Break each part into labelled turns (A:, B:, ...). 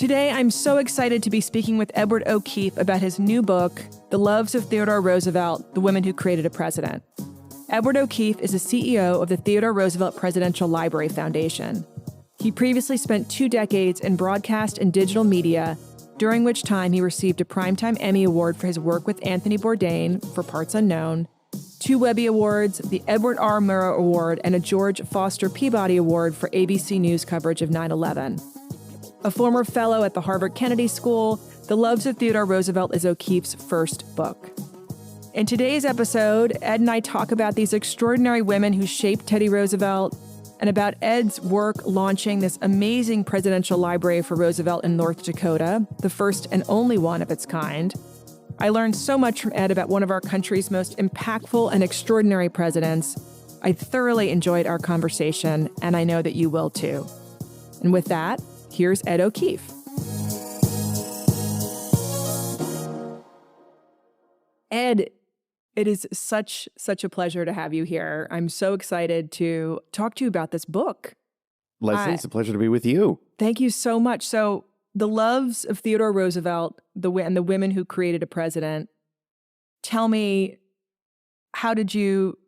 A: Today, I'm so excited to be speaking with Edward O'Keefe about his new book, The Loves of Theodore Roosevelt, The Women Who Created a President. Edward O'Keefe is the CEO of the Theodore Roosevelt Presidential Library Foundation. He previously spent 2 decades in broadcast and digital media, during which time he received a Primetime Emmy Award for his work with Anthony Bourdain for Parts Unknown, 2 Webby Awards, the Edward R. Murrow Award, and a George Foster Peabody Award for ABC News coverage of 9/11. A former fellow at the Harvard Kennedy School, The Loves of Theodore Roosevelt is O'Keefe's first book. In today's episode, Ed and I talk about these extraordinary women who shaped Teddy Roosevelt and about Ed's work launching this amazing presidential library for Roosevelt in North Dakota, the first and only one of its kind. I learned so much from Ed about one of our country's most impactful and extraordinary presidents. I thoroughly enjoyed our conversation, and I know that you will too. And with that, here's Ed O'Keefe. Ed, it is such a pleasure to have you here. I'm so excited to talk to you about this book.
B: Leslie, it's a pleasure to be with you.
A: Thank you so much. So, The Loves of Theodore Roosevelt, and the Women Who Created a President. Tell me, how did you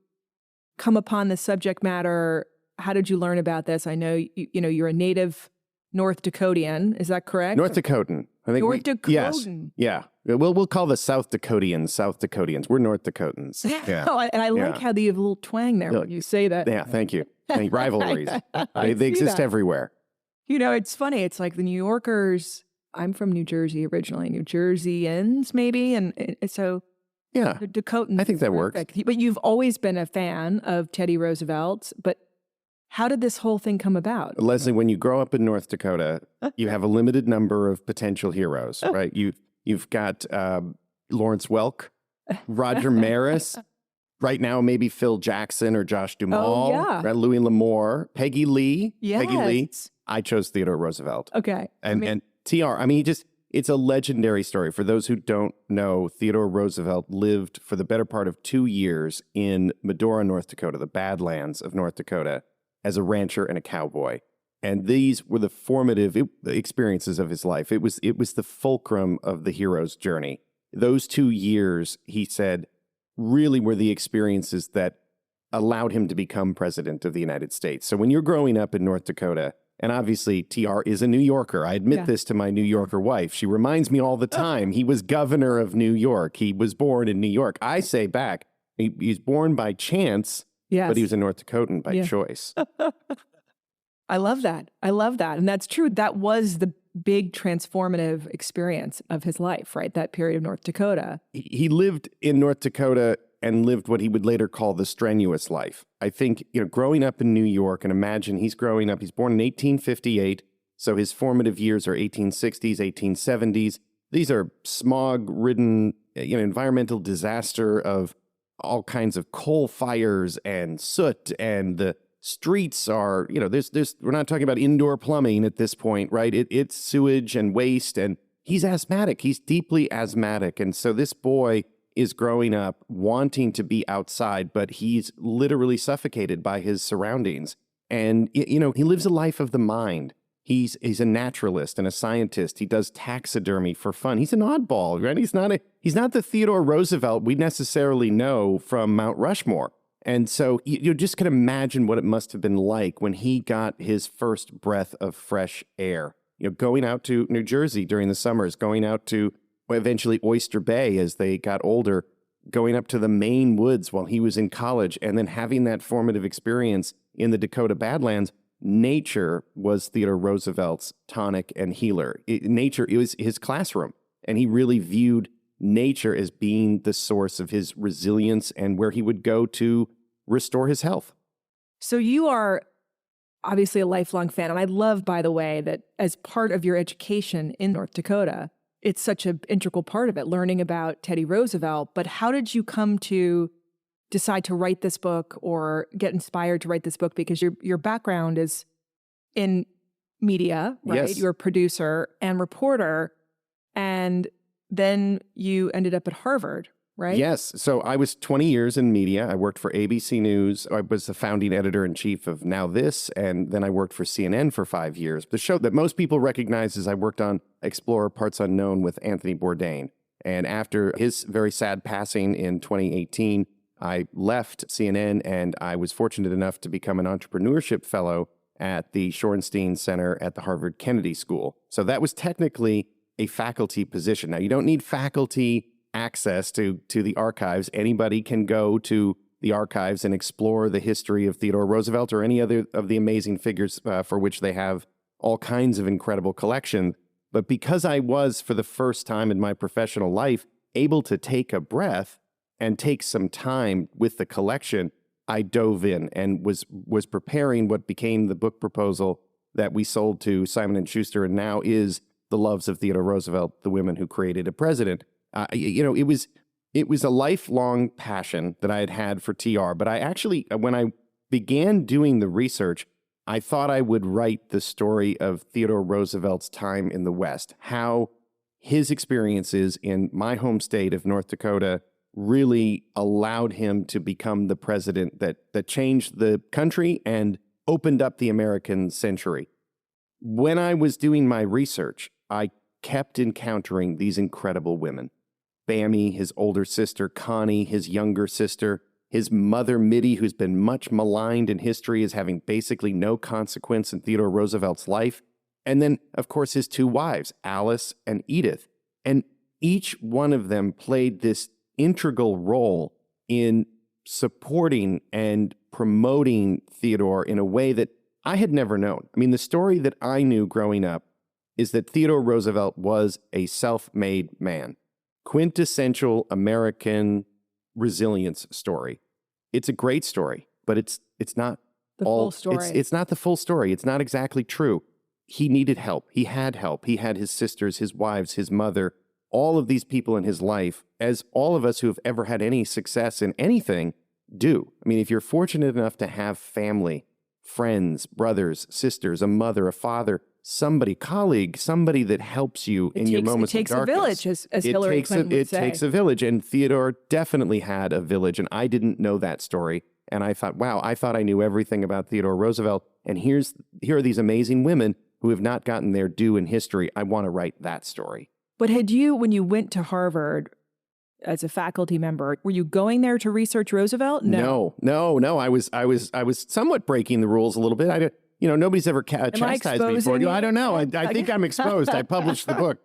A: come upon this subject matter? How did you learn about this? I know you're a native North Dakotian. Is that correct?
B: North Dakotan. I think
A: North Dakotan.
B: Yes. Yeah. We'll call the South Dakotans. We're North Dakotans. Yeah.
A: Oh, and I like how you have a little twang there when you say that.
B: Yeah, thank you. Rivalries. They exist everywhere.
A: You know, it's funny. It's like the New Yorkers. I'm from New Jersey originally. New Jerseyans, maybe. And so,
B: yeah,
A: the Dakotans.
B: I think that works.
A: But you've always been a fan of Teddy Roosevelt. But how did this whole thing come about?
B: Leslie, when you grow up in North Dakota, you have a limited number of potential heroes, right? You've got Lawrence Welk, Roger Maris, right now maybe Phil Jackson or Josh Duhamel, right? Louis L'Amour, Peggy Lee.
A: Yes.
B: Peggy Lee. I chose Theodore Roosevelt.
A: Okay.
B: And TR, it's a legendary story. For those who don't know, Theodore Roosevelt lived for the better part of 2 years in Medora, North Dakota, the Badlands of North Dakota, as a rancher and a cowboy. And these were the formative experiences of his life. It was the fulcrum of the hero's journey. Those 2 years, he said, really were the experiences that allowed him to become president of the United States. So when you're growing up in North Dakota, and obviously TR is a New Yorker. I admit this to my New Yorker wife. She reminds me all the time, he was governor of New York. He was born in New York. I say back, he was born by chance, but he was a North Dakotan by choice.
A: I love that. And that's true. That was the big transformative experience of his life, right? That period of North Dakota.
B: He lived in North Dakota and lived what he would later call the strenuous life. I think, growing up in New York, and imagine he's born in 1858, so his formative years are 1860s, 1870s. These are smog-ridden, environmental disaster of all kinds of coal fires and soot, and the streets are, we're not talking about indoor plumbing at this point, right? It's sewage and waste, and he's asthmatic. He's deeply asthmatic. And so this boy is growing up wanting to be outside, but he's literally suffocated by his surroundings. And, he lives a life of the mind. He's a naturalist and a scientist. He does taxidermy for fun. He's an oddball, right? He's not the Theodore Roosevelt we necessarily know from Mount Rushmore. And so you just can imagine what it must have been like when he got his first breath of fresh air. Going out to New Jersey during the summers, going out to eventually Oyster Bay as they got older, going up to the Maine woods while he was in college, and then having that formative experience in the Dakota Badlands. Nature was Theodore Roosevelt's tonic and healer. Nature, it was his classroom, and he really viewed nature as being the source of his resilience and where he would go to restore his health.
A: So you are obviously a lifelong fan, and I love, by the way, that as part of your education in North Dakota, it's such an integral part of it, learning about Teddy Roosevelt. But how did you come to decide to write this book or get inspired to write this book? Because your background is in media, right?
B: Yes.
A: You're a producer and reporter, and then you ended up at Harvard, right?
B: Yes. So I was 20 years in media. I worked for ABC News. I was the founding editor-in-chief of Now This, and then I worked for CNN for 5 years. The show that most people recognize is I worked on Explorer Parts Unknown with Anthony Bourdain. And after his very sad passing in 2018, I left CNN, and I was fortunate enough to become an entrepreneurship fellow at the Shorenstein Center at the Harvard Kennedy School. So that was technically a faculty position. Now, you don't need faculty access to the archives. Anybody can go to the archives and explore the history of Theodore Roosevelt or any other of the amazing figures for which they have all kinds of incredible collections. But because I was, for the first time in my professional life, able to take a breath and take some time with the collection, I dove in and was preparing what became the book proposal that we sold to Simon & Schuster and now is The Loves of Theodore Roosevelt, the Women Who Created a President. It was a lifelong passion that I had had for TR, but I actually, when I began doing the research, I thought I would write the story of Theodore Roosevelt's time in the West, how his experiences in my home state of North Dakota really allowed him to become the president that changed the country and opened up the American century. When I was doing my research, I kept encountering these incredible women. Bammy, his older sister, Connie, his younger sister, his mother, Mitty, who's been much maligned in history as having basically no consequence in Theodore Roosevelt's life. And then, of course, his two wives, Alice and Edith. And each one of them played this integral role in supporting and promoting Theodore in a way that I had never known. I mean, the story that I knew growing up is that Theodore Roosevelt was a self-made man. Quintessential American resilience story. It's a great story, but it's not
A: the full story.
B: It's not the full story. It's not exactly true. He needed help. He had help. He had his sisters, his wives, his mother, all of these people in his life, as all of us who have ever had any success in anything do. I mean, if you're fortunate enough to have family, friends, brothers, sisters, a mother, a father, somebody, colleague, somebody that helps you in your moments of darkness.
A: It takes a village, as Hillary Clinton would say.
B: It takes a village, and Theodore definitely had a village, and I didn't know that story. And I thought, wow, I thought I knew everything about Theodore Roosevelt, and here are these amazing women who have not gotten their due in history. I want to write that story.
A: But had you, when you went to Harvard as a faculty member, were you going there to research Roosevelt?
B: No. I was somewhat breaking the rules a little bit. Nobody's ever chastised me for it. I don't know. I think I'm exposed. I published the book.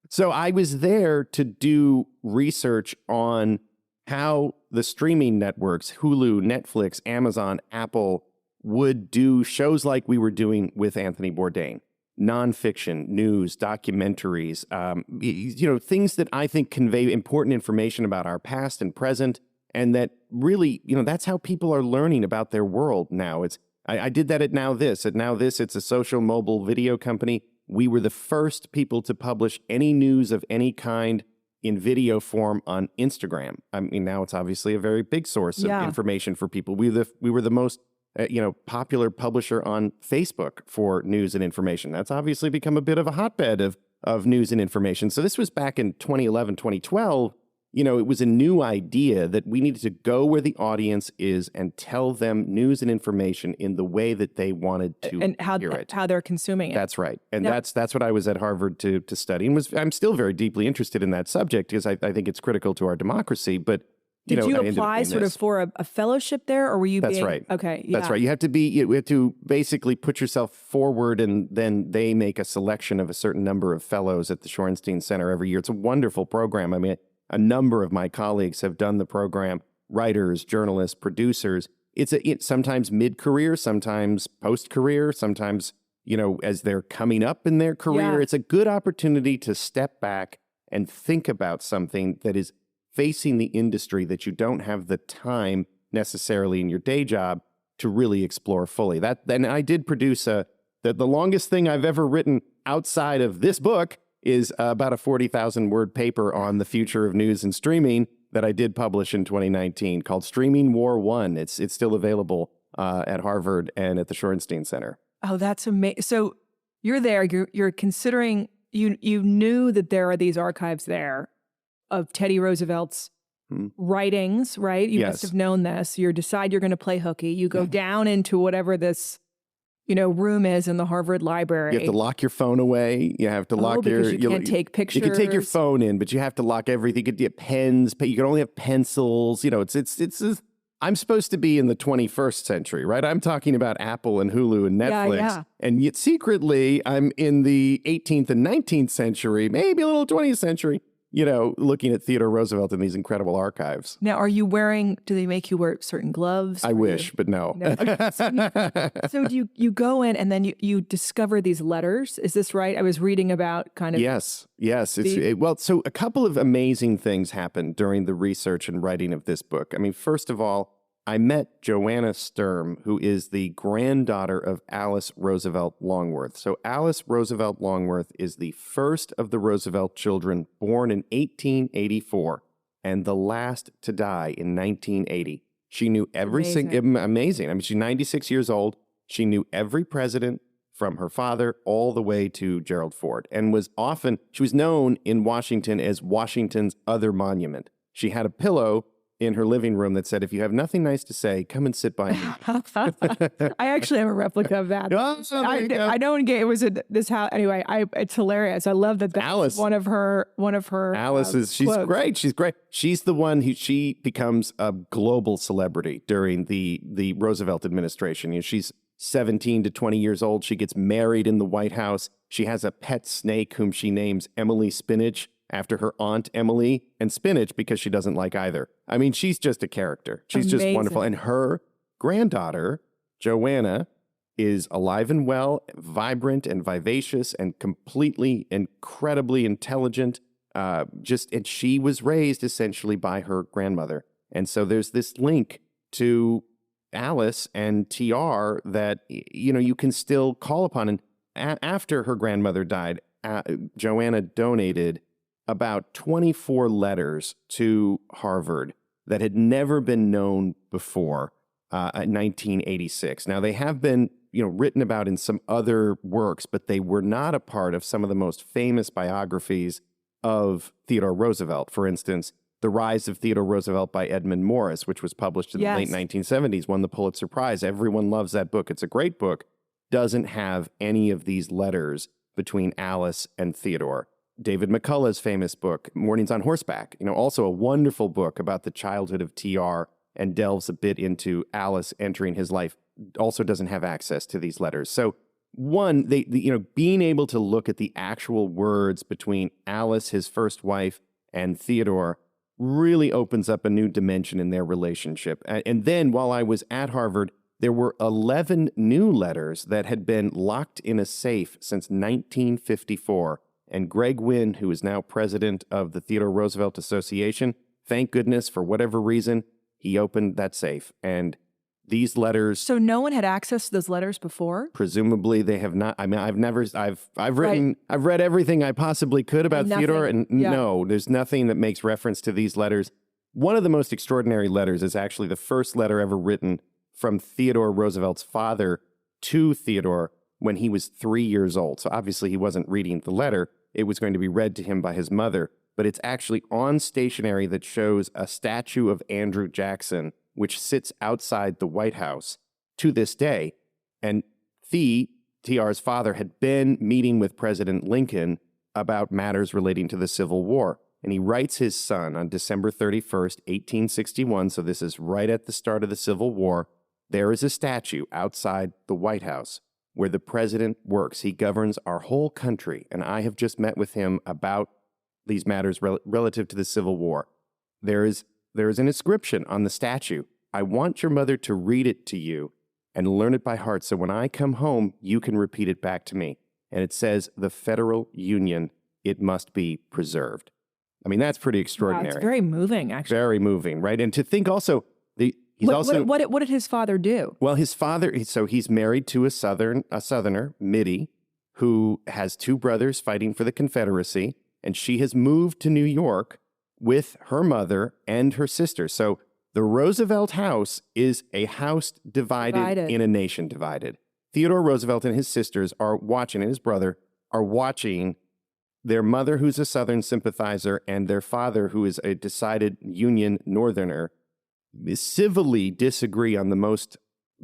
B: So I was there to do research on how the streaming networks, Hulu, Netflix, Amazon, Apple, would do shows like we were doing with Anthony Bourdain. Nonfiction, news, documentaries, things that I think convey important information about our past and present, and that really, that's how people are learning about their world now. I did that at Now This. At Now This, it's a social mobile video company. We were the first people to publish any news of any kind in video form on Instagram. I mean, now it's obviously a very big source of information for people. We were the most popular publisher on Facebook for news and information. That's obviously become a bit of a hotbed of news and information. So this was back in 2011, 2012. It was a new idea that we needed to go where the audience is and tell them news and information in the way that they wanted to hear it.
A: How they're consuming it.
B: That's right. And that's what I was at Harvard to study. And I'm still very deeply interested in that subject because I think it's critical to our democracy. But
A: Did you apply sort of for a fellowship there, or were you
B: That's right.
A: Okay, yeah.
B: That's right. You have to basically put yourself forward, and then they make a selection of a certain number of fellows at the Shorenstein Center every year. It's a wonderful program. I mean, a number of my colleagues have done the program, writers, journalists, producers. It's sometimes mid-career, sometimes post-career, sometimes, as they're coming up in their career. Yeah. It's a good opportunity to step back and think about something that is facing the industry that you don't have the time necessarily in your day job to really explore fully. Then I did produce the longest thing I've ever written outside of this book is about a 40,000 word paper on the future of news and streaming that I did publish in 2019 called Streaming War One. It's still available at Harvard and at the Shorenstein Center.
A: Oh, that's amazing. So you're there, you're considering, you knew that there are these archives there. of Teddy Roosevelt's writings, right? You must have known this. You decide you're going to play hooky. You go down into whatever this, room is in the Harvard Library.
B: You have to lock your phone away. You have to lock your...
A: You can't take pictures.
B: You can take your phone in, but you have to lock everything. You could get pens, but you can only have pencils. I'm supposed to be in the 21st century, right? I'm talking about Apple and Hulu and Netflix.
A: Yeah.
B: And yet secretly, I'm in the 18th and 19th century, maybe a little 20th century, looking at Theodore Roosevelt in these incredible archives.
A: Now, do they make you wear certain gloves?
B: I wish, but no.
A: So do you go in and then you discover these letters? Is this right? I was reading about kind of...
B: Yes. So a couple of amazing things happened during the research and writing of this book. I mean, first of all, I met Joanna Sturm, who is the granddaughter of Alice Roosevelt Longworth. So Alice Roosevelt Longworth is the first of the Roosevelt children born in 1884 and the last to die in 1980. She knew every single... Amazing. I mean, she's 96 years old. She knew every president from her father all the way to Gerald Ford, and she was known in Washington as Washington's other monument. She had a pillow in her living room that said, "If you have nothing nice to say, come and sit by me."
A: I actually have a replica of that. I don't get it. Was this house anyway? It's hilarious. I love that. That's
B: Alice,
A: one of her.
B: Alice she's
A: quotes.
B: Great. She's great. She's the one she becomes a global celebrity during the Roosevelt administration. She's 17 to 20 years old. She gets married in the White House. She has a pet snake whom she names Emily Spinach, after her aunt Emily, and Spinach because she doesn't like either. I mean, she's just a character. She's just wonderful. And her granddaughter, Joanna, is alive and well, vibrant and vivacious, and completely, incredibly intelligent. And she was raised essentially by her grandmother. And so there's this link to Alice and TR that, you can still call upon. And after her grandmother died, Joanna donated about 24 letters to Harvard that had never been known before in 1986. Now, they have been, written about in some other works, but they were not a part of some of the most famous biographies of Theodore Roosevelt. For instance, The Rise of Theodore Roosevelt by Edmund Morris, which was published in the late 1970s, won the Pulitzer Prize. Everyone loves that book. It's a great book. Doesn't have any of these letters between Alice and Theodore. David McCullough's famous book, Mornings on Horseback, also a wonderful book about the childhood of TR and delves a bit into Alice entering his life, also doesn't have access to these letters. So one, being able to look at the actual words between Alice, his first wife, and Theodore really opens up a new dimension in their relationship. And then while I was at Harvard, there were 11 new letters that had been locked in a safe since 1954. And Greg Wynn, who is now president of the Theodore Roosevelt Association, thank goodness, for whatever reason, he opened that safe. And these letters... So
A: no one had access to those letters before?
B: Presumably they have not. I mean, I've read everything I possibly could about Theodore, and no, there's nothing that makes reference to these letters. One of the most extraordinary letters is actually the first letter ever written from Theodore Roosevelt's father to Theodore when he was 3 years old. So obviously he wasn't reading the letter. It was going to be read to him by his mother, but it's actually on stationery that shows a statue of Andrew Jackson, which sits outside the White House to this day. And TR's father, had been meeting with President Lincoln about matters relating to the Civil War. And he writes his son on December 31st, 1861, so this is right at the start of the Civil War, there is a statue outside the White House where the president works. He governs our whole country, and I have just met with him about these matters relative to the Civil War. There is an inscription on the statue. I want your mother to read it to you and learn it by heart, so when I come home, you can repeat it back to me. And it says, the Federal Union, it must be preserved. I mean, that's pretty extraordinary.
A: Wow, it's very moving, actually.
B: Very moving, right? And to think also...
A: What did his father do?
B: Well, his father, so he's married to a Southerner, Mittie, who has two brothers fighting for the Confederacy, and she has moved to New York with her mother and her sister. So the Roosevelt house is a house divided in a nation divided. Theodore Roosevelt and his sisters are watching, and his brother are watching their mother, who's a Southern sympathizer, and their father, who is a decided Union Northerner, civilly disagree on the most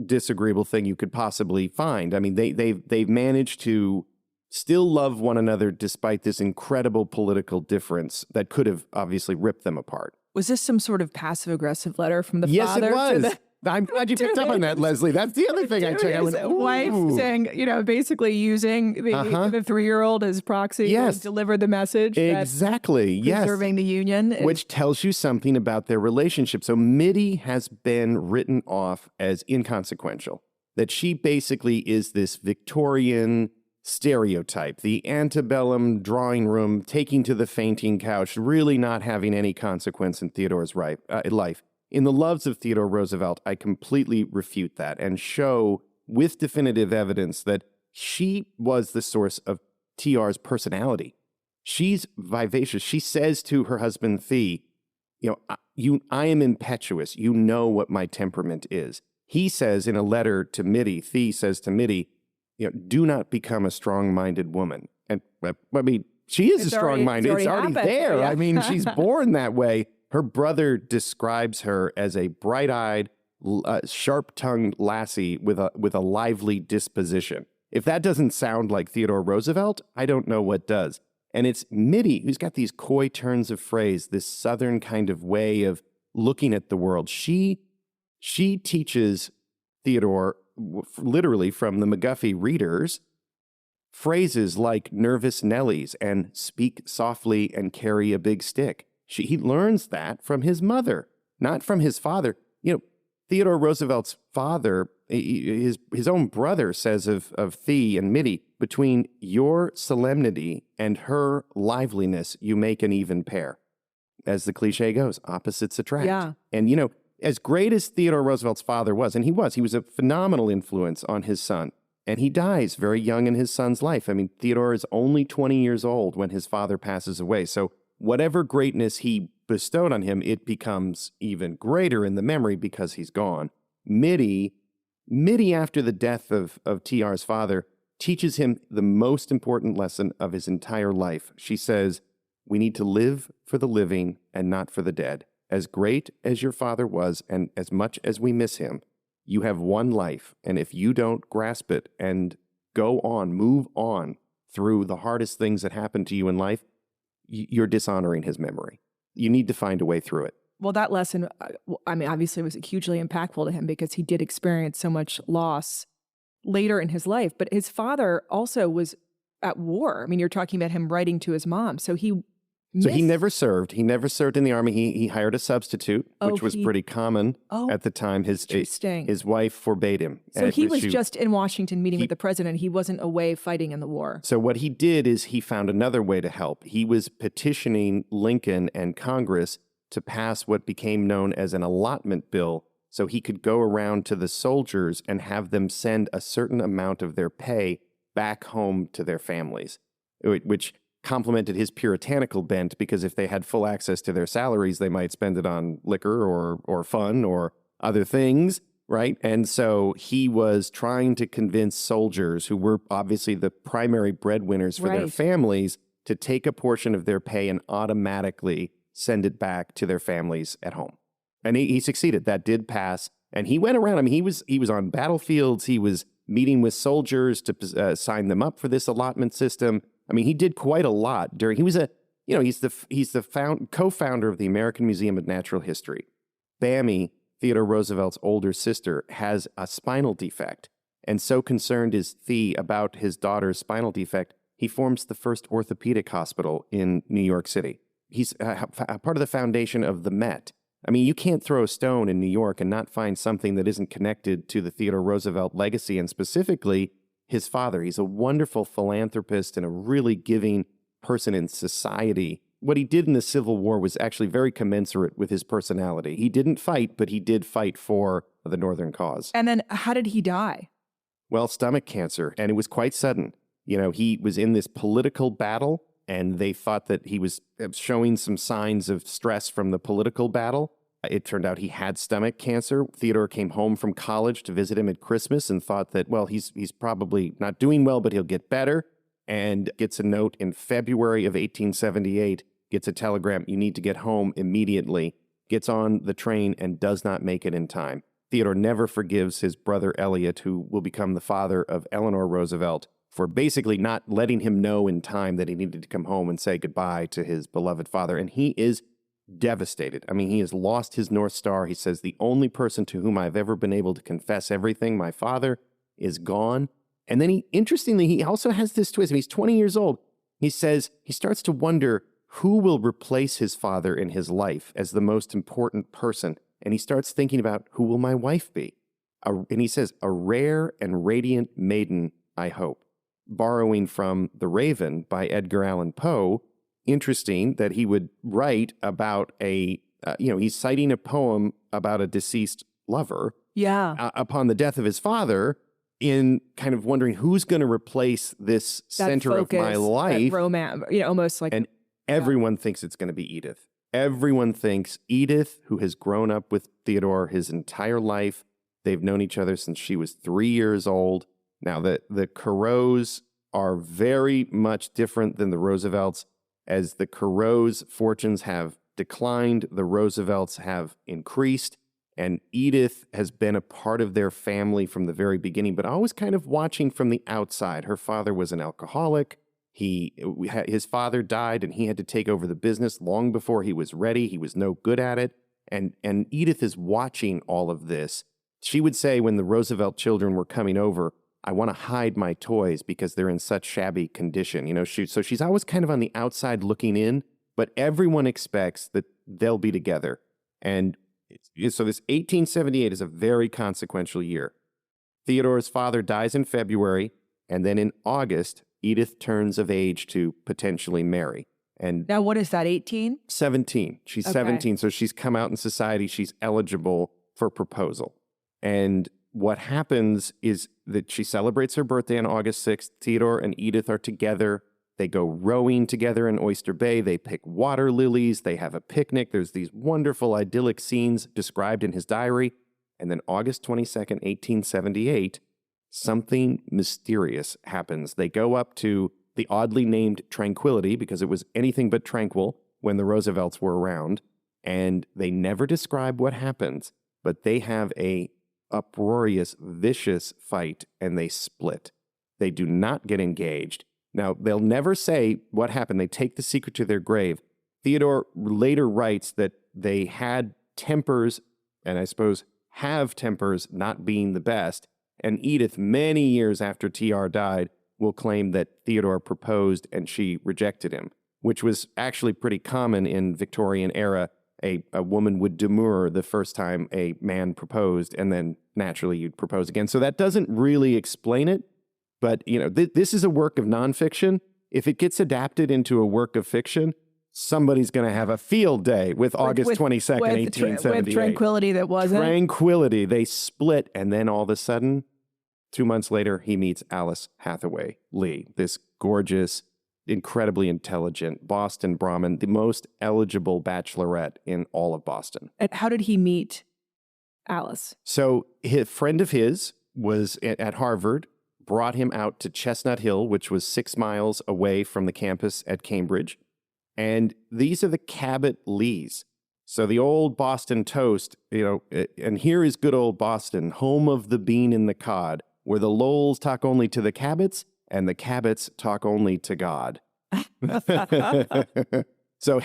B: disagreeable thing you could possibly find. I mean, they've managed to still love one another despite this incredible political difference that could have obviously ripped them apart.
A: Was this some sort of passive-aggressive letter from the
B: Yes,
A: father?
B: it was. I'm glad you picked up on that, Leslie. That's the other thing I checked. I
A: his
B: went,
A: wife saying, basically using the 3-year-old as proxy to deliver the message.
B: Exactly.
A: Preserving the Union.
B: Which tells you something about their relationship. So Mitty has been written off as inconsequential, that she basically is this Victorian stereotype, the antebellum drawing room, taking to the fainting couch, really not having any consequence in Theodore's life. In The Loves of Theodore Roosevelt, I completely refute that and show with definitive evidence that she was the source of TR's personality. She's vivacious. She says to her husband, Thee, I am impetuous. You know what my temperament is. He says in a letter to Mitty, Thee says to Mitty, do not become a strong-minded woman. And I mean, she is a strong-minded. It's already there. Yeah. I mean, she's born that way. Her brother describes her as a bright-eyed, sharp-tongued lassie with a lively disposition. If that doesn't sound like Theodore Roosevelt, I don't know what does. And it's Mitty who's got these coy turns of phrase, this Southern kind of way of looking at the world. She teaches Theodore, literally from the McGuffey readers, phrases like nervous Nellies and speak softly and carry a big stick. He learns that from his mother, not from his father. Theodore Roosevelt's father, his own brother says of Thee and Mitty, between your solemnity and her liveliness, you make an even pair. As the cliche goes, opposites attract.
A: Yeah.
B: And, as great as Theodore Roosevelt's father was, and he was a phenomenal influence on his son, and he dies very young in his son's life. I mean, Theodore is only 20 years old when his father passes away. So whatever greatness he bestowed on him, it becomes even greater in the memory because he's gone. Mitty, after the death of TR's father, teaches him the most important lesson of his entire life. She says, we need to live for the living and not for the dead. As great as your father was, and as much as we miss him, you have one life, and if you don't grasp it and move on through the hardest things that happen to you in life, you're dishonoring his memory. You need to find a way through it.
A: Well, that lesson, obviously was hugely impactful to him because he did experience so much loss later in his life. But his father also was at war. I mean, you're talking about him writing to his mom. So he never served. He never served in the army. He hired a substitute, which was pretty common at the time. His wife forbade him. So he was just in Washington meeting with the president. He wasn't away fighting in the war.
B: So what he did is he found another way to help. He was petitioning Lincoln and Congress to pass what became known as an allotment bill so he could go around to the soldiers and have them send a certain amount of their pay back home to their families, which complemented his puritanical bent, because if they had full access to their salaries, they might spend it on liquor or fun or other things, right? And so he was trying to convince soldiers, who were obviously the primary breadwinners for their families, to take a portion of their pay and automatically send it back to their families at home. And he succeeded. That did pass. And he went around. I mean, he was on battlefields. He was meeting with soldiers to sign them up for this allotment system. I mean, he did quite a lot he's the co-founder of the American Museum of Natural History. Bammy, Theodore Roosevelt's older sister, has a spinal defect. And so concerned is Thee about his daughter's spinal defect, he forms the first orthopedic hospital in New York City. He's a part of the foundation of the Met. I mean, you can't throw a stone in New York and not find something that isn't connected to the Theodore Roosevelt legacy, and specifically his father. He's a wonderful philanthropist and a really giving person in society. What he did in the Civil War was actually very commensurate with his personality. He didn't fight, but he did fight for the Northern cause.
A: And then how did he die?
B: Well, stomach cancer, and it was quite sudden. He was in this political battle, and they thought that he was showing some signs of stress from the political battle. It turned out he had stomach cancer. Theodore came home from college to visit him at Christmas and thought that, well, he's probably not doing well, but he'll get better. and gets a note in February of 1878, gets a telegram, you need to get home immediately, gets on the train and does not make it in time. Theodore never forgives his brother Elliot, who will become the father of Eleanor Roosevelt, for basically not letting him know in time that he needed to come home and say goodbye to his beloved father. And he is devastated. I mean, he has lost his North Star. He says, the only person to whom I've ever been able to confess everything, my father, is gone. And then interestingly, he also has this twist. I mean, he's 20 years old. He says he starts to wonder who will replace his father in his life as the most important person. And he starts thinking about, who will my wife be? And he says, a rare and radiant maiden, I hope. Borrowing from The Raven by Edgar Allan Poe. Interesting that he would write about he's citing a poem about a deceased lover.
A: Yeah.
B: Upon the death of his father, in kind of wondering who's going to replace this center
A: focus,
B: of my life.
A: That romance, almost like.
B: And everyone thinks it's going to be Edith. Everyone thinks Edith, who has grown up with Theodore his entire life. They've known each other since she was 3 years old. Now, the Corrots are very much different than the Roosevelts. As the Corrots' fortunes have declined, the Roosevelts have increased. And Edith has been a part of their family from the very beginning, but always kind of watching from the outside. Her father was an alcoholic. His father died, and he had to take over the business long before he was ready. He was no good at it. And Edith is watching all of this. She would say when the Roosevelt children were coming over, I want to hide my toys because they're in such shabby condition. So she's always kind of on the outside looking in, but everyone expects that they'll be together. And so this 1878 is a very consequential year. Theodore's father dies in February, and then in August, Edith turns of age to potentially marry. And
A: now, what is that, 18?
B: 17. She's
A: Okay.
B: 17, so she's come out in society. She's eligible for proposal. And what happens is that she celebrates her birthday on August 6th. Theodore and Edith are together. They go rowing together in Oyster Bay. They pick water lilies. They have a picnic. There's these wonderful idyllic scenes described in his diary. And then August 22nd, 1878, something mysterious happens. They go up to the oddly named Tranquility, because it was anything but tranquil when the Roosevelts were around. And they never describe what happens, but they have a uproarious, vicious fight, and they split. They do not get engaged. Now, they'll never say what happened. They take the secret to their grave. Theodore later writes that they had tempers, and I suppose have tempers not being the best. And Edith, many years after TR died, will claim that Theodore proposed and she rejected him, which was actually pretty common in Victorian era. A woman would demur the first time a man proposed, and then naturally you'd propose again. So that doesn't really explain it. But, this is a work of nonfiction. If it gets adapted into a work of fiction, somebody's going to have a field day with August 22nd, 1878.
A: With Tranquility that wasn't.
B: Tranquility. They split, and then all of a sudden, 2 months later, he meets Alice Hathaway Lee, this gorgeous, incredibly intelligent Boston Brahmin, the most eligible bachelorette in all of Boston.
A: And how did he meet Alice?
B: So a friend of his was at Harvard, brought him out to Chestnut Hill, which was 6 miles away from the campus at Cambridge. And these are the Cabot Lees. So the old Boston toast, and here is good old Boston, home of the bean and the cod, where the Lowells talk only to the Cabots and the Cabots talk only to God. So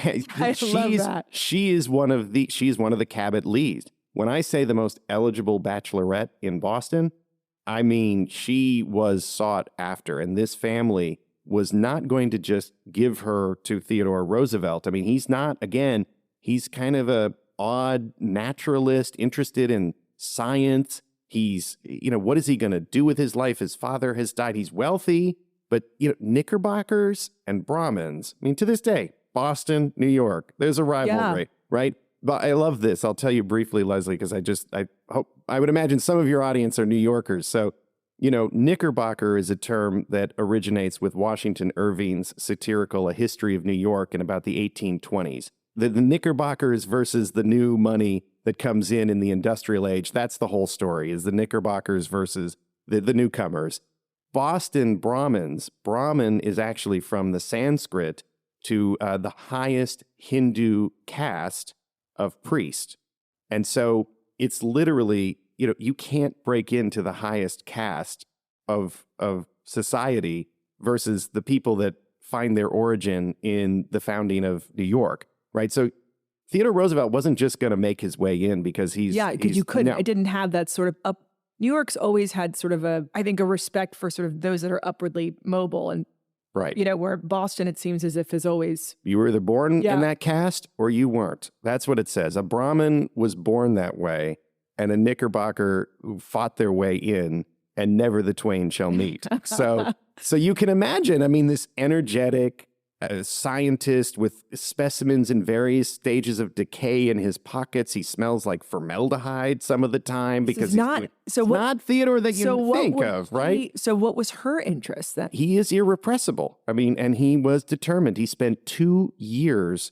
B: she's one of the Cabot Lees. When I say the most eligible bachelorette in Boston, I mean she was sought after, and this family was not going to just give her to Theodore Roosevelt. I mean, he's kind of a odd naturalist, interested in science. He's, what is he going to do with his life? His father has died. He's wealthy, but, Knickerbockers and Brahmins, I mean, to this day, Boston, New York, there's a rivalry, right? But I love this. I'll tell you briefly, Leslie, because I would imagine some of your audience are New Yorkers. So, Knickerbocker is a term that originates with Washington Irving's satirical A History of New York in about the 1820s. The Knickerbockers versus the new money that comes in the industrial age. That's the whole story, is the Knickerbockers versus the newcomers. Boston Brahmins, Brahmin is actually from the Sanskrit to the highest Hindu caste of priest. And so it's literally, you can't break into the highest caste of society versus the people that find their origin in the founding of New York, right? So Theodore Roosevelt wasn't just going to make his way in because
A: because you couldn't.
B: No.
A: It didn't have that sort of up. New York's always had sort of a respect for sort of those that are upwardly mobile, and
B: right,
A: where Boston, it seems as if is always
B: you were either born in that caste or you weren't. That's what it says. A Brahmin was born that way, and a Knickerbocker who fought their way in, and never the twain shall meet. So you can imagine. I mean, this energetic scientist with specimens in various stages of decay in his pockets. He smells like formaldehyde some of the time because he's not Theodore that you think of, right?
A: So what was her interest then?
B: He is irrepressible. I mean, and he was determined. He spent 2 years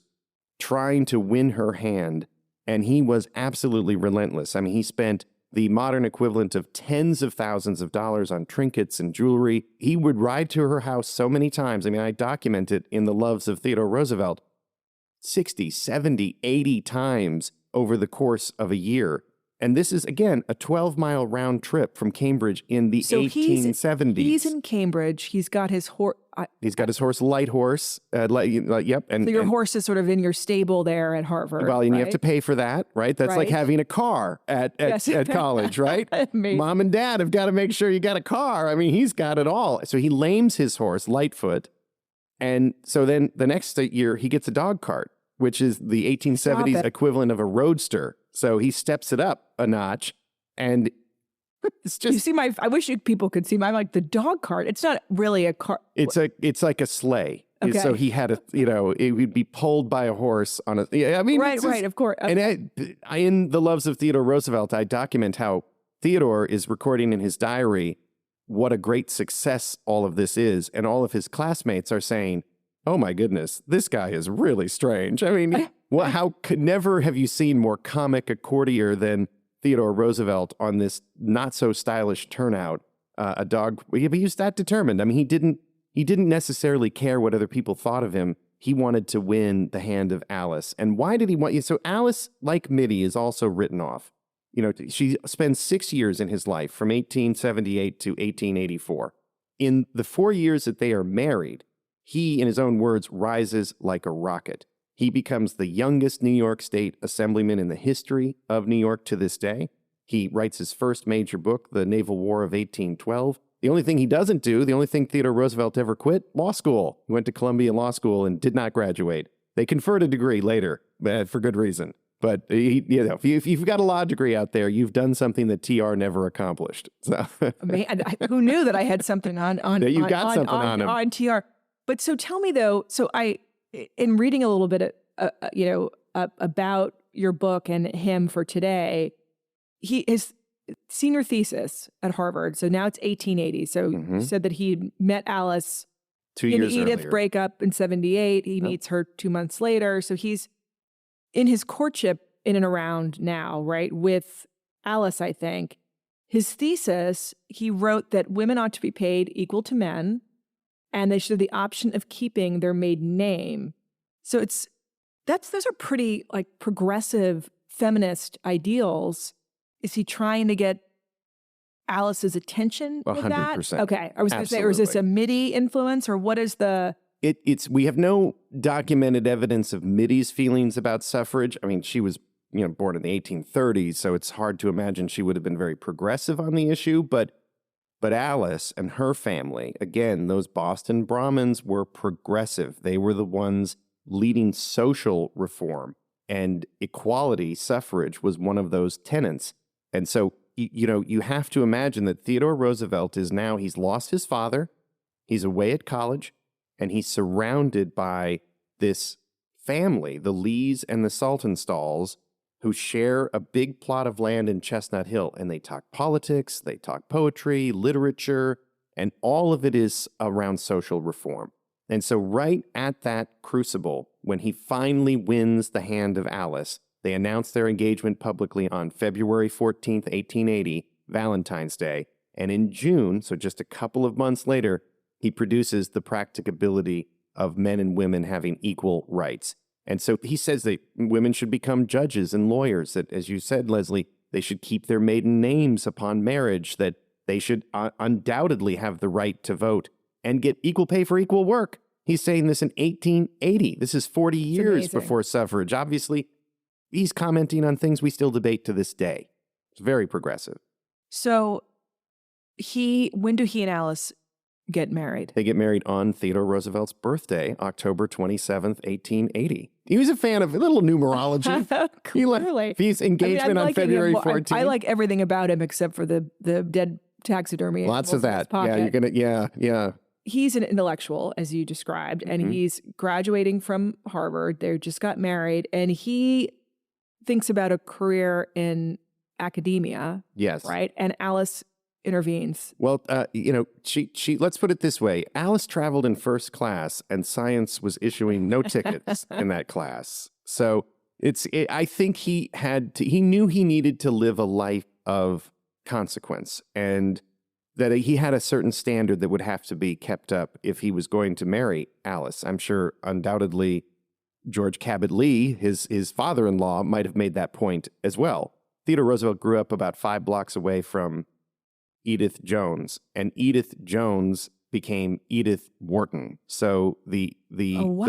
B: trying to win her hand, and he was absolutely relentless. I mean, he spent the modern equivalent of tens of thousands of dollars on trinkets and jewelry. He would ride to her house so many times. I mean, I document it in The Loves of Theodore Roosevelt, 60, 70, 80 times over the course of a year. And this is, again, a 12-mile round trip from Cambridge in the 1870s.
A: He's in Cambridge. He's got his horse.
B: He's got his horse, Light Horse. Yep.
A: And so your horse is sort of in your stable there at Harvard.
B: Well, and you have to pay for that, right? That's like having a car at college, right? Mom and Dad have got to make sure you got a car. I mean, he's got it all. So he lames his horse, Lightfoot. And so then the next year, he gets a dog cart, which is the 1870s equivalent of a roadster. So he steps it up a notch, and it's just...
A: You see I wish people could see like the dog cart. It's not really a cart.
B: It's like a sleigh. Okay. So he had it would be pulled by a horse on a... I mean...
A: Right, of course.
B: And in The Loves of Theodore Roosevelt, I document how Theodore is recording in his diary what a great success all of this is, and all of his classmates are saying, oh my goodness, this guy is really strange. I mean... Well, never have you seen more comic a courtier than Theodore Roosevelt on this not so stylish turnout? A dog, but he was that determined. I mean, he didn't necessarily care what other people thought of him. He wanted to win the hand of Alice. And why did he want you? So Alice, like Mitty, is also written off. She spends 6 years in his life, from 1878 to 1884. In the 4 years that they are married, he, in his own words, rises like a rocket. He becomes the youngest New York State Assemblyman in the history of New York to this day. He writes his first major book, The Naval War of 1812. The only thing he doesn't do, the only thing Theodore Roosevelt ever quit, law school. He went to Columbia Law School and did not graduate. They conferred a degree later, for good reason. But if you've got a law degree out there, you've done something that TR never accomplished. So.
A: Man, who knew that I had something on TR? But so tell me though, in reading a little bit, about your book and him for today, his senior thesis at Harvard. So now it's 1880. So you said that he met Alice
B: 2 years
A: in the Edith
B: earlier.
A: breakup in 78. He meets her 2 months later. So he's in his courtship in and around now, right, with Alice, I think. His thesis, he wrote that women ought to be paid equal to men, and they should have the option of keeping their maiden name. So those are pretty progressive feminist ideals. Is he trying to get Alice's attention with that?
B: 100%.
A: Okay. I was going to say, or is this a Mitty influence, or what is the...
B: We have no documented evidence of Mitty's feelings about suffrage. I mean, she was, born in the 1830s, so it's hard to imagine she would have been very progressive on the issue. But Alice and her family, again, those Boston Brahmins were progressive. They were the ones leading social reform, and equality, suffrage, was one of those tenets. And so, you have to imagine that Theodore Roosevelt he's lost his father, he's away at college, and he's surrounded by this family, the Lees and the Saltonstalls, who share a big plot of land in Chestnut Hill. And they talk politics, they talk poetry, literature, and all of it is around social reform. And so right at that crucible, when he finally wins the hand of Alice, they announce their engagement publicly on February 14th, 1880, Valentine's Day. And in June, so just a couple of months later, he produces The Practicability of Men and Women Having Equal Rights. And so he says that women should become judges and lawyers, that, as you said, Leslie, they should keep their maiden names upon marriage, that they should undoubtedly have the right to vote and get equal pay for equal work. He's saying this in 1880. This is 40 years before suffrage. Obviously, he's commenting on things we still debate to this day. It's very progressive.
A: So when do he and Alice get married?
B: They get married on Theodore Roosevelt's birthday, October 27th, 1880. He was a fan of a little numerology.
A: Clearly.
B: He's engagement on February 14th.
A: I like everything about him except for the dead taxidermy.
B: Lots of that. Yeah.
A: He's an intellectual, as you described, and he's graduating from Harvard. They just got married, and he thinks about a career in academia.
B: Yes.
A: Right? And Alice intervenes.
B: Well, she let's put it this way. Alice traveled in first class, and science was issuing no tickets in that class. So I think he knew he needed to live a life of consequence, and that he had a certain standard that would have to be kept up if he was going to marry Alice. I'm sure undoubtedly George Cabot Lee, his father-in-law, might have made that point as well. Theodore Roosevelt grew up about 5 blocks away from Edith Jones, and Edith Jones became Edith Wharton. So the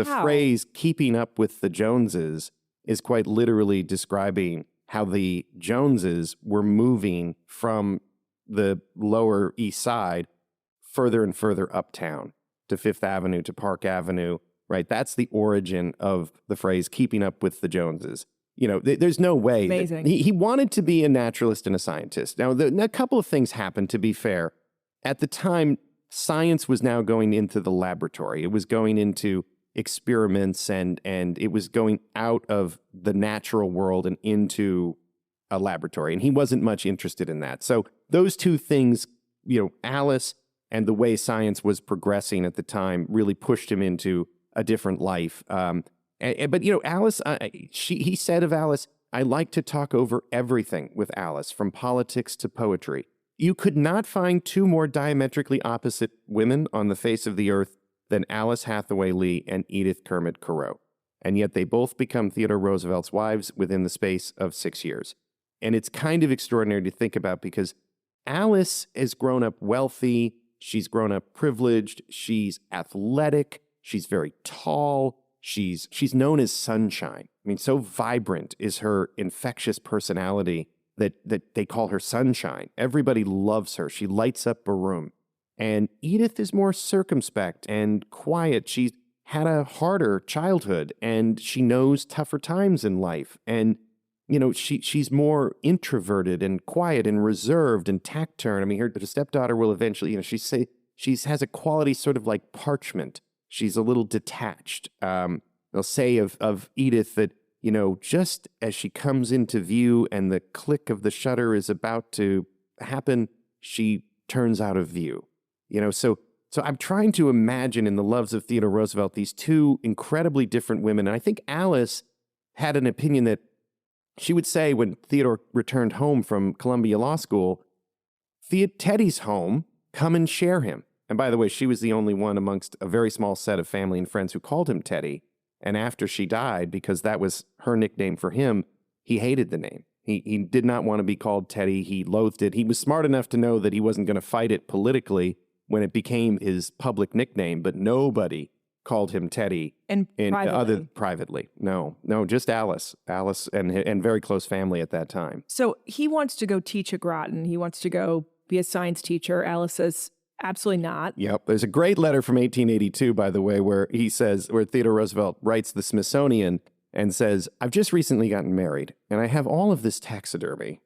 B: phrase "keeping up with the Joneses" is quite literally describing how the Joneses were moving from the Lower East Side further and further uptown to Fifth Avenue, to Park Avenue, right? That's the origin of the phrase "keeping up with the Joneses." There's no way.
A: Amazing.
B: He wanted to be a naturalist and a scientist. Now, a couple of things happened, to be fair. At the time, science was now going into the laboratory. It was going into experiments, and it was going out of the natural world and into a laboratory. And he wasn't much interested in that. So those two things, Alice and the way science was progressing at the time, really pushed him into a different life. But Alice, he said of Alice, "I like to talk over everything with Alice, from politics to poetry. You could not find 2 more diametrically opposite women on the face of the earth than Alice Hathaway Lee and Edith Kermit Carew. And yet they both become Theodore Roosevelt's wives within the space of 6 years." And it's kind of extraordinary to think about, because Alice has grown up wealthy. She's grown up privileged. She's athletic. She's very tall. She's known as Sunshine. I mean, so vibrant is her infectious personality that they call her Sunshine. Everybody loves her. She lights up a room. And Edith is more circumspect and quiet. She's had a harder childhood, and she knows tougher times in life. And, she's more introverted and quiet and reserved and taciturn. I mean, her stepdaughter will eventually, she has a quality sort of like parchment. She's a little detached. They'll say of Edith that, just as she comes into view and the click of the shutter is about to happen, she turns out of view. So I'm trying to imagine in The Loves of Theodore Roosevelt these 2 incredibly different women. And I think Alice had an opinion that she would say when Theodore returned home from Columbia Law School, "Teddy's home, come and share him." And by the way, she was the only one amongst a very small set of family and friends who called him Teddy. And after she died, because that was her nickname for him, he hated the name. He did not want to be called Teddy. He loathed it. He was smart enough to know that he wasn't going to fight it politically when it became his public nickname, but nobody called him Teddy.
A: And
B: privately. No, just Alice. Alice and very close family at that time.
A: So he wants to go teach at Groton. He wants to go be a science teacher. Alice says, absolutely not.
B: Yep. There's a great letter from 1882, by the way, where Theodore Roosevelt writes the Smithsonian and says, "I've just recently gotten married, and I have all of this taxidermy.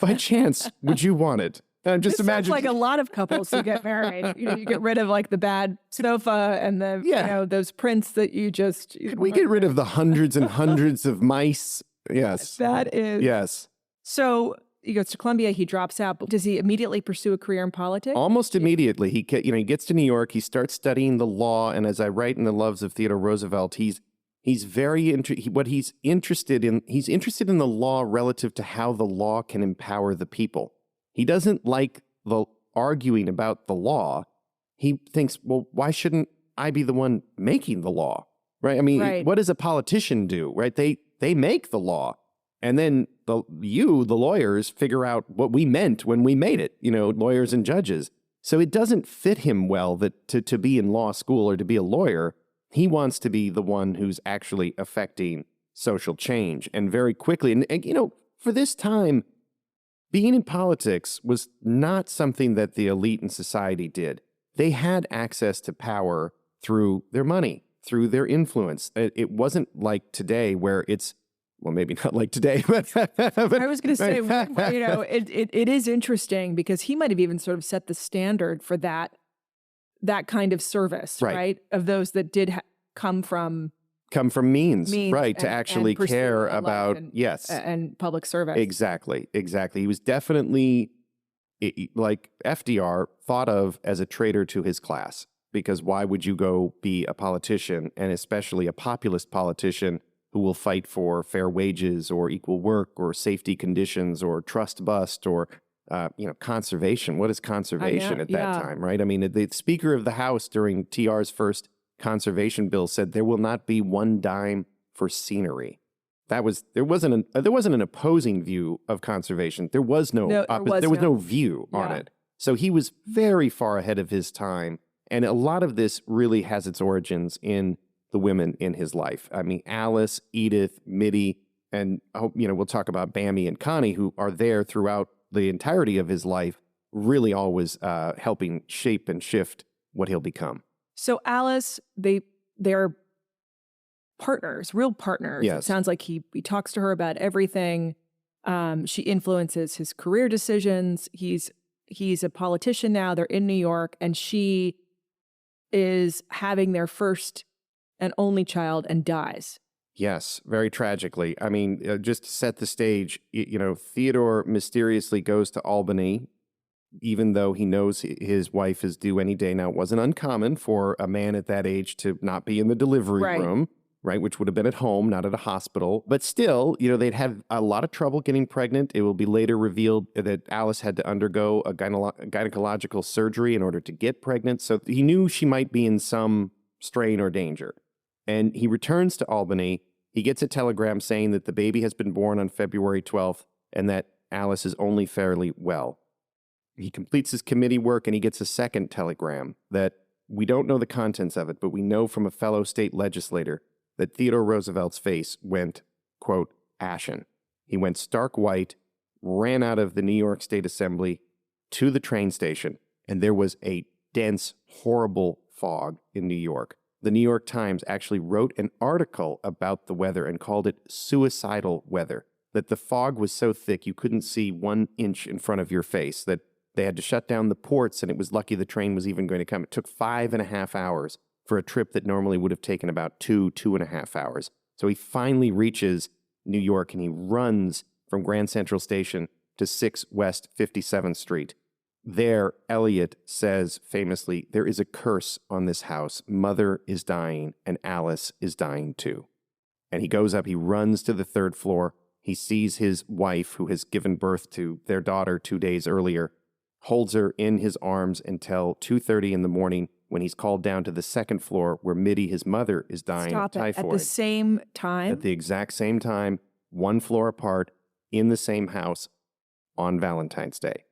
B: By chance, would you want it?" And I'm just imagining,
A: like a lot of couples who get married. You get rid of like the bad sofa and those prints that you just.
B: Could we get rid of the hundreds and hundreds of mice? Yes.
A: That is.
B: Yes.
A: So he goes to Columbia, he drops out, but does he immediately pursue a career in politics?
B: Almost immediately. He gets to New York, he starts studying the law, and as I write in The Loves of Theodore Roosevelt, he's very interested in the law relative to how the law can empower the people. He doesn't like the arguing about the law, he thinks, well, why shouldn't I be the one making the law? Right? I mean,
A: Right.
B: what does a politician do? Right? They make the law. And then the lawyers, figure out what we meant when we made it, lawyers and judges. So it doesn't fit him well that to be in law school or to be a lawyer. He wants to be the one who's actually affecting social change, and very quickly. And for this time, being in politics was not something that the elite in society did. They had access to power through their money, through their influence. It wasn't like today where it's, well, maybe not like today, but
A: I was going to say, it is interesting because he might have even sort of set the standard for that kind of service, right? Of those that did come from
B: means, right?
A: And,
B: to actually care about,
A: and public service.
B: Exactly. He was definitely, like FDR, thought of as a traitor to his class, because why would you go be a politician, and especially a populist politician who will fight for fair wages or equal work or safety conditions or trust bust or conservation? What is conservation at that time, right? I mean, the Speaker of the House during TR's first conservation bill said there will not be one dime for scenery. There wasn't an opposing view of conservation. There was no view on it. So he was very far ahead of his time, and a lot of this really has its origins in the women in his life. I mean, Alice, Edith, Mitty, and we'll talk about Bammy and Connie, who are there throughout the entirety of his life, really always helping shape and shift what he'll become.
A: So Alice, they're partners, real partners.
B: Yes.
A: It sounds like he talks to her about everything. She influences his career decisions. He's a politician now. They're in New York, and she is having their first and only child and dies.
B: Yes, very tragically. I mean, just to set the stage, Theodore mysteriously goes to Albany, even though he knows his wife is due any day. Now, it wasn't uncommon for a man at that age to not be in the delivery room, right, which would have been at home, not at a hospital. But still, they'd have a lot of trouble getting pregnant. It will be later revealed that Alice had to undergo a gynecological surgery in order to get pregnant. So he knew she might be in some strain or danger. And he returns to Albany. He gets a telegram saying that the baby has been born on February 12th and that Alice is only fairly well. He completes his committee work, and he gets a second telegram that we don't know the contents of it, but we know from a fellow state legislator that Theodore Roosevelt's face went, quote, ashen. He went stark white, ran out of the New York State Assembly to the train station, and there was a dense, horrible fog in New York. The New York Times actually wrote an article about the weather and called it suicidal weather, that the fog was so thick you couldn't see 1 inch in front of your face, that they had to shut down the ports, and it was lucky the train was even going to come. It took 5.5 hours for a trip that normally would have taken about 2.5 hours. So he finally reaches New York, and he runs from Grand Central Station to 6 West 57th Street. There, Eliot says famously, there is a curse on this house. Mother is dying, and Alice is dying too. And he goes up, he runs to the 3rd floor. He sees his wife, who has given birth to their daughter 2 days earlier, holds her in his arms until 2:30 in the morning, when he's called down to the 2nd floor, where Mitty, his mother, is dying of typhoid.
A: At the same time?
B: At the exact same time, 1 floor apart, in the same house, on Valentine's Day.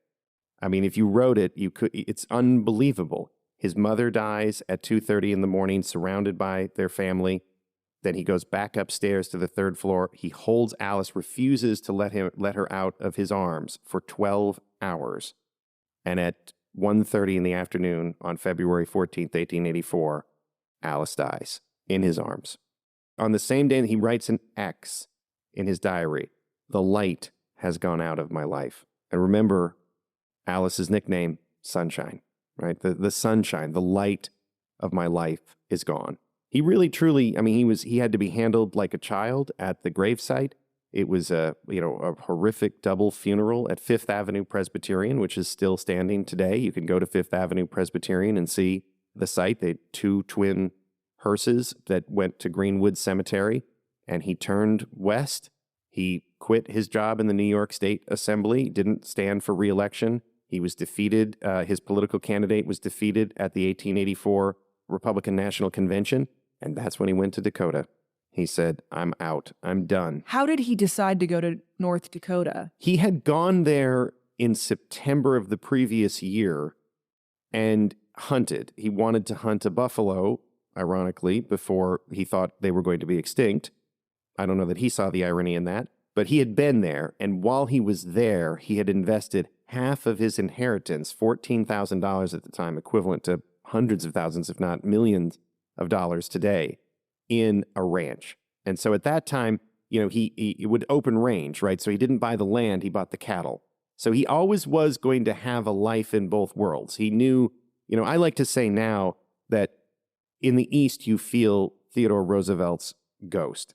B: I mean, if you wrote it, it's unbelievable. His mother dies at 2:30 in the morning, surrounded by their family. Then he goes back upstairs to the 3rd floor. He holds Alice, refuses to let her out of his arms for 12 hours. And at 1:30 in the afternoon on February 14th, 1884, Alice dies in his arms. On the same day, he writes an X in his diary. The light has gone out of my life. And remember, Alice's nickname, Sunshine, right? The sunshine, the light of my life is gone. He really, truly, I mean, he had to be handled like a child at the gravesite. It was a horrific double funeral at Fifth Avenue Presbyterian, which is still standing today. You can go to Fifth Avenue Presbyterian and see the site. They had 2 twin hearses that went to Greenwood Cemetery, and he turned west. He quit his job in the New York State Assembly, didn't stand for re-election. He was defeated. His political candidate was defeated at the 1884 Republican National Convention, and that's when he went to Dakota. He said, I'm out. I'm done.
A: How did he decide to go to North Dakota?
B: He had gone there in September of the previous year and hunted. He wanted to hunt a buffalo, ironically, before he thought they were going to be extinct. I don't know that he saw the irony in that, but he had been there. And while he was there, he had invested half of his inheritance, $14,000 at the time, equivalent to hundreds of thousands, if not millions of dollars today, in a ranch. And so at that time, he would open range, right? So he didn't buy the land, he bought the cattle. So he always was going to have a life in both worlds. He knew, I like to say now that in the East, you feel Theodore Roosevelt's ghost.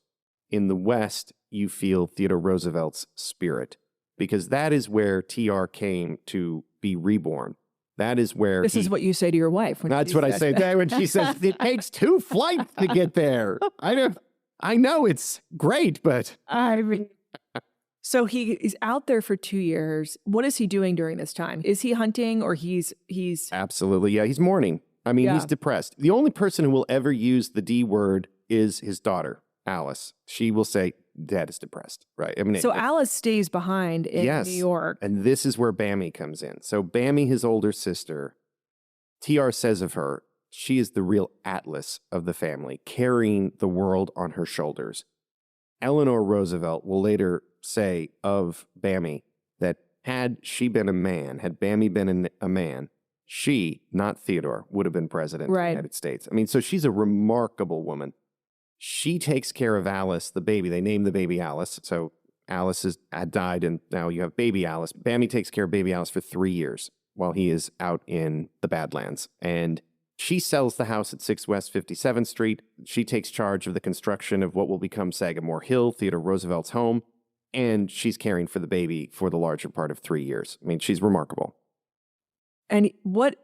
B: In the West, you feel Theodore Roosevelt's spirit, because that is where TR came to be reborn. That is where
A: this is what you say to your wife.
B: That's what I say to her when she says, it takes 2 flights to get there. I know it's great, but...
A: So he is out there for 2 years. What is he doing during this time? Is he hunting or he's...
B: Absolutely, yeah. He's mourning. I mean, he's depressed. The only person who will ever use the D word is his daughter, Alice. She will say, Dad is depressed, right? I mean,
A: so Alice stays behind in New York.
B: And this is where Bammy comes in. So Bammy, his older sister, TR says of her, she is the real atlas of the family, carrying the world on her shoulders. Eleanor Roosevelt will later say of Bammy that had she been a man, had Bammy been a man, she, not Theodore, would have been president of the United States. I mean, so she's a remarkable woman. She takes care of Alice, the baby. They named the baby Alice. So Alice had died, and now you have baby Alice. Bammy takes care of baby Alice for 3 years while he is out in the Badlands. And she sells the house at 6 West 57th Street. She takes charge of the construction of what will become Sagamore Hill, Theodore Roosevelt's home. And she's caring for the baby for the larger part of 3 years. I mean, she's remarkable.
A: And what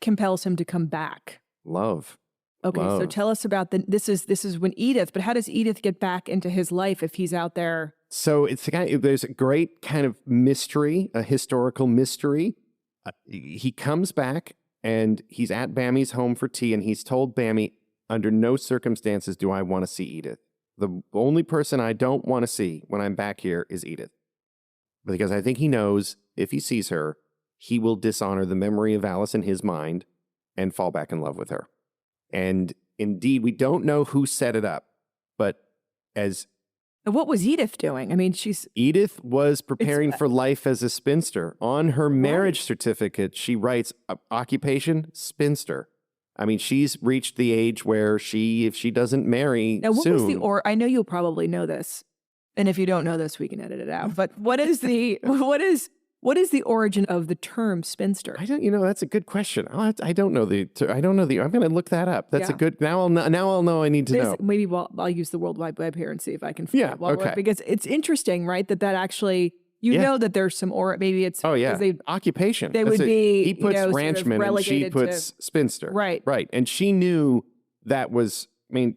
A: compels him to come back?
B: Love.
A: Okay, so tell us about this is when Edith, but how does Edith get back into his life if he's out there?
B: So there's a great kind of mystery, a historical mystery. He comes back and he's at Bammy's home for tea, and he's told Bammy, under no circumstances do I want to see Edith. The only person I don't want to see when I'm back here is Edith. Because I think he knows if he sees her, he will dishonor the memory of Alice in his mind and fall back in love with her. And indeed, we don't know who set it up, but
A: what was Edith doing? I mean,
B: Edith was preparing for life as a spinster. On her marriage certificate, she writes, occupation, spinster. I mean, she's reached the age where if she doesn't marry
A: now, what
B: soon...
A: was I know you'll probably know this, and if you don't know this, we can edit it out. But what is the origin of the term spinster?
B: That's a good question. I don't know I'm going to look that up. That's a good, now I'll know I need to know.
A: Maybe I'll use the World Wide Web here and see if I can
B: find it. Okay.
A: Because it's interesting, right? That actually, know that there's some, or maybe it's,
B: occupation.
A: They would be,
B: he puts ranchman and she puts spinster.
A: Right.
B: Right. And she knew that was,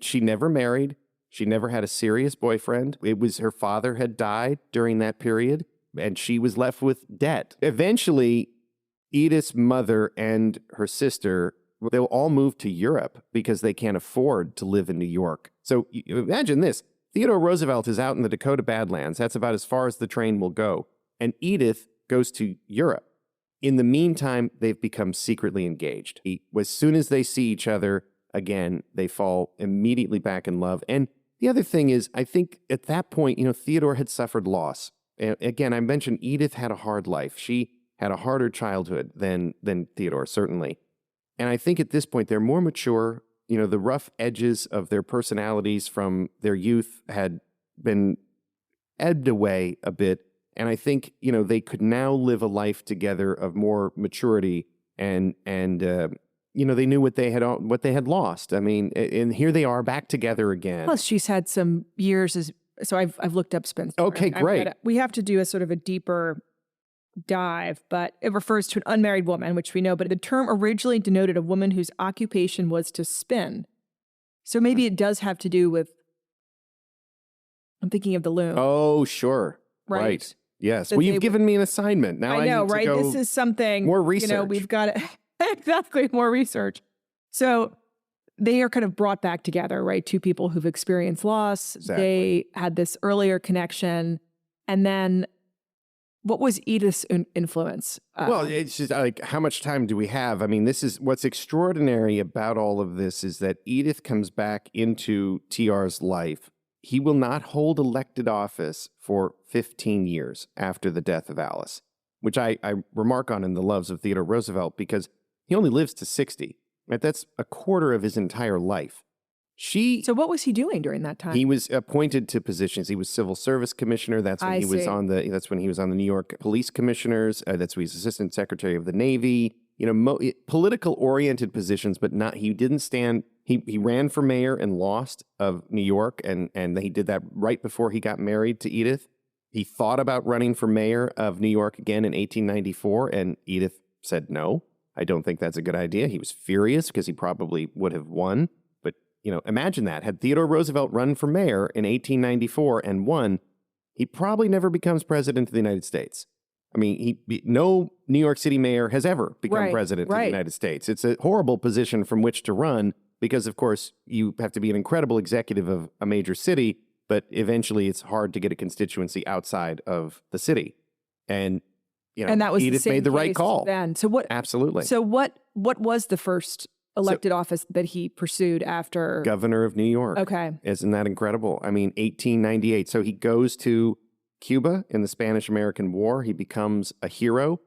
B: she never married. She never had a serious boyfriend. It was her father had died during that period, and she was left with debt. Eventually, Edith's mother and her sister, they'll all move to Europe because they can't afford to live in New York. So imagine this. Theodore Roosevelt is out in the Dakota Badlands. That's about as far as the train will go. And Edith goes to Europe. In the meantime, they've become secretly engaged. As soon as they see each other again, they fall immediately back in love. And the other thing is, I think at that point, Theodore had suffered loss. Again, I mentioned Edith had a hard life. She had a harder childhood than Theodore, certainly. And I think at this point, they're more mature. The rough edges of their personalities from their youth had been ebbed away a bit. And I think, they could now live a life together of more maturity and they knew what they had lost. I mean, and here they are back together again.
A: Plus, she's had some years so I've looked up spinster.
B: Okay, great.
A: We have to do a sort of a deeper dive, but it refers to an unmarried woman, which we know, but the term originally denoted a woman whose occupation was to spin. So maybe it does have to do with, I'm thinking of the loom.
B: Oh, sure. Right. Yes.
A: that
B: Well,
A: they
B: you've given me an assignment. Now I
A: know,
B: need to
A: right?
B: go
A: This is something,
B: more research.
A: we've got to, exactly, more research. So they are kind of brought back together, right? Two people who've experienced loss.
B: Exactly.
A: They had this earlier connection. And then what was Edith's influence?
B: Well, it's just like, how much time do we have? I mean, this is what's extraordinary about all of this is that Edith comes back into TR's life. He will not hold elected office for 15 years after the death of Alice, which I remark on in The Loves of Theodore Roosevelt, because he only lives to 60. Right? That's a quarter of his entire life.
A: So what was he doing during that time?
B: He was appointed to positions. He was civil service commissioner. That's when he was on the. That's when he was on the New York police commissioners. That's when he was assistant secretary of the Navy. Political oriented positions, but not. He didn't stand. He ran for mayor and lost of New York, and he did that right before he got married to Edith. He thought about running for mayor of New York again in 1894, and Edith said no. I don't think that's a good idea. He was furious because he probably would have won. Imagine that. Had Theodore Roosevelt run for mayor in 1894 and won, he probably never becomes president of the United States. I mean, no New York City mayor has ever become president of the United States. It's a horrible position from which to run because, of course, you have to be an incredible executive of a major city, but eventually it's hard to get a constituency outside of the city. And,
A: and that was
B: Edith made the right call.
A: Then. So what?
B: Absolutely.
A: So what was the first elected office that he pursued after?
B: Governor of New York.
A: Okay.
B: Isn't that incredible? I mean, 1898. So he goes to Cuba in the Spanish-American War. He becomes a hero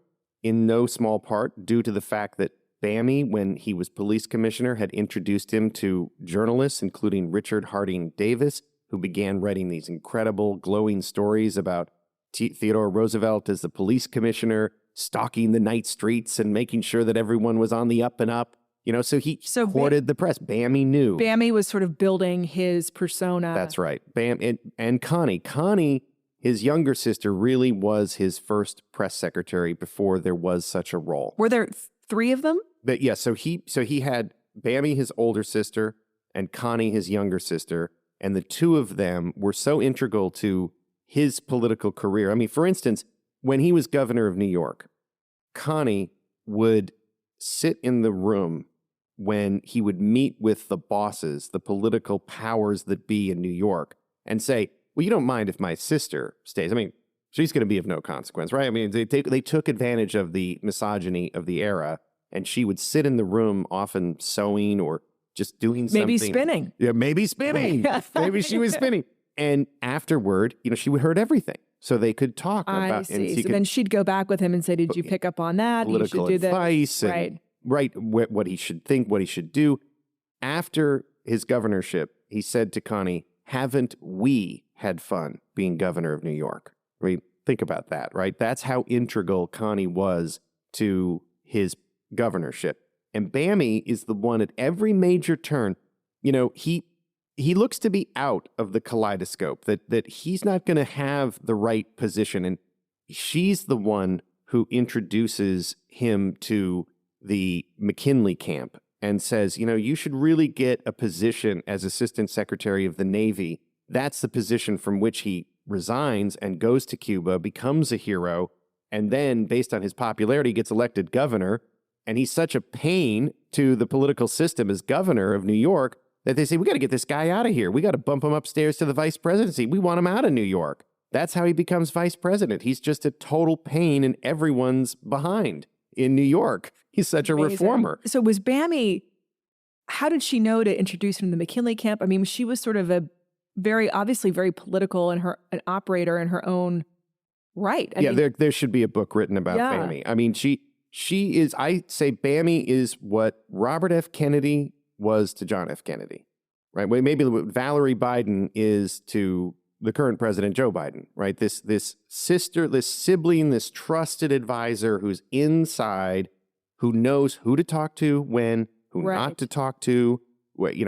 B: in no small part due to the fact that Bammy, when he was police commissioner, had introduced him to journalists, including Richard Harding Davis, who began writing these incredible, glowing stories about Theodore Roosevelt as the police commissioner, stalking the night streets and making sure that everyone was on the up and up. So he courted the press. Bammy knew.
A: Bammy was sort of building his persona.
B: That's right. And Connie. Connie, his younger sister, really was his first press secretary before there was such a role.
A: Were there three of them?
B: But yeah, so he had Bammy, his older sister, and Connie, his younger sister, and the two of them were so integral to his political career. I mean, for instance, when he was governor of New York, Connie would sit in the room when he would meet with the bosses, the political powers that be in New York, and say, well, you don't mind if my sister stays. I mean, she's going to be of no consequence, right? I mean, they took advantage of the misogyny of the era, and she would sit in the room often sewing or just doing something.
A: Maybe spinning.
B: Yeah, maybe spinning. Maybe she was spinning. And afterward, she would heard everything. So they could talk about.
A: I see. So then she'd go back with him and say, did you pick up on that?
B: Political
A: you should do
B: advice.
A: Right.
B: Right, what he should think, what he should do. After his governorship, he said to Connie, haven't we had fun being governor of New York? I mean, think about that, right? That's how integral Connie was to his governorship. And Bammy is the one at every major turn, he looks to be out of the kaleidoscope, that he's not going to have the right position. And she's the one who introduces him to the McKinley camp and says, you should really get a position as Assistant Secretary of the Navy. That's the position from which he resigns and goes to Cuba, becomes a hero, and then, based on his popularity, gets elected governor. And he's such a pain to the political system as governor of New York that they say, we got to get this guy out of here. We got to bump him upstairs to the vice presidency. We want him out of New York. That's how he becomes vice president. He's just a total pain and everyone's behind in New York. He's such a reformer.
A: So was Bammy, how did she know to introduce him to the McKinley camp? I mean, she was sort of obviously very political and an operator in her own right. I mean,
B: there should be a book written about Bammy. I mean, she is, I say Bammy is what Robert F. Kennedy was to John F. Kennedy, right? Well, maybe what Valerie Biden is to the current president, Joe Biden, right? This sister, this sibling, this trusted advisor who's inside, who knows who to talk to when, who not to talk to,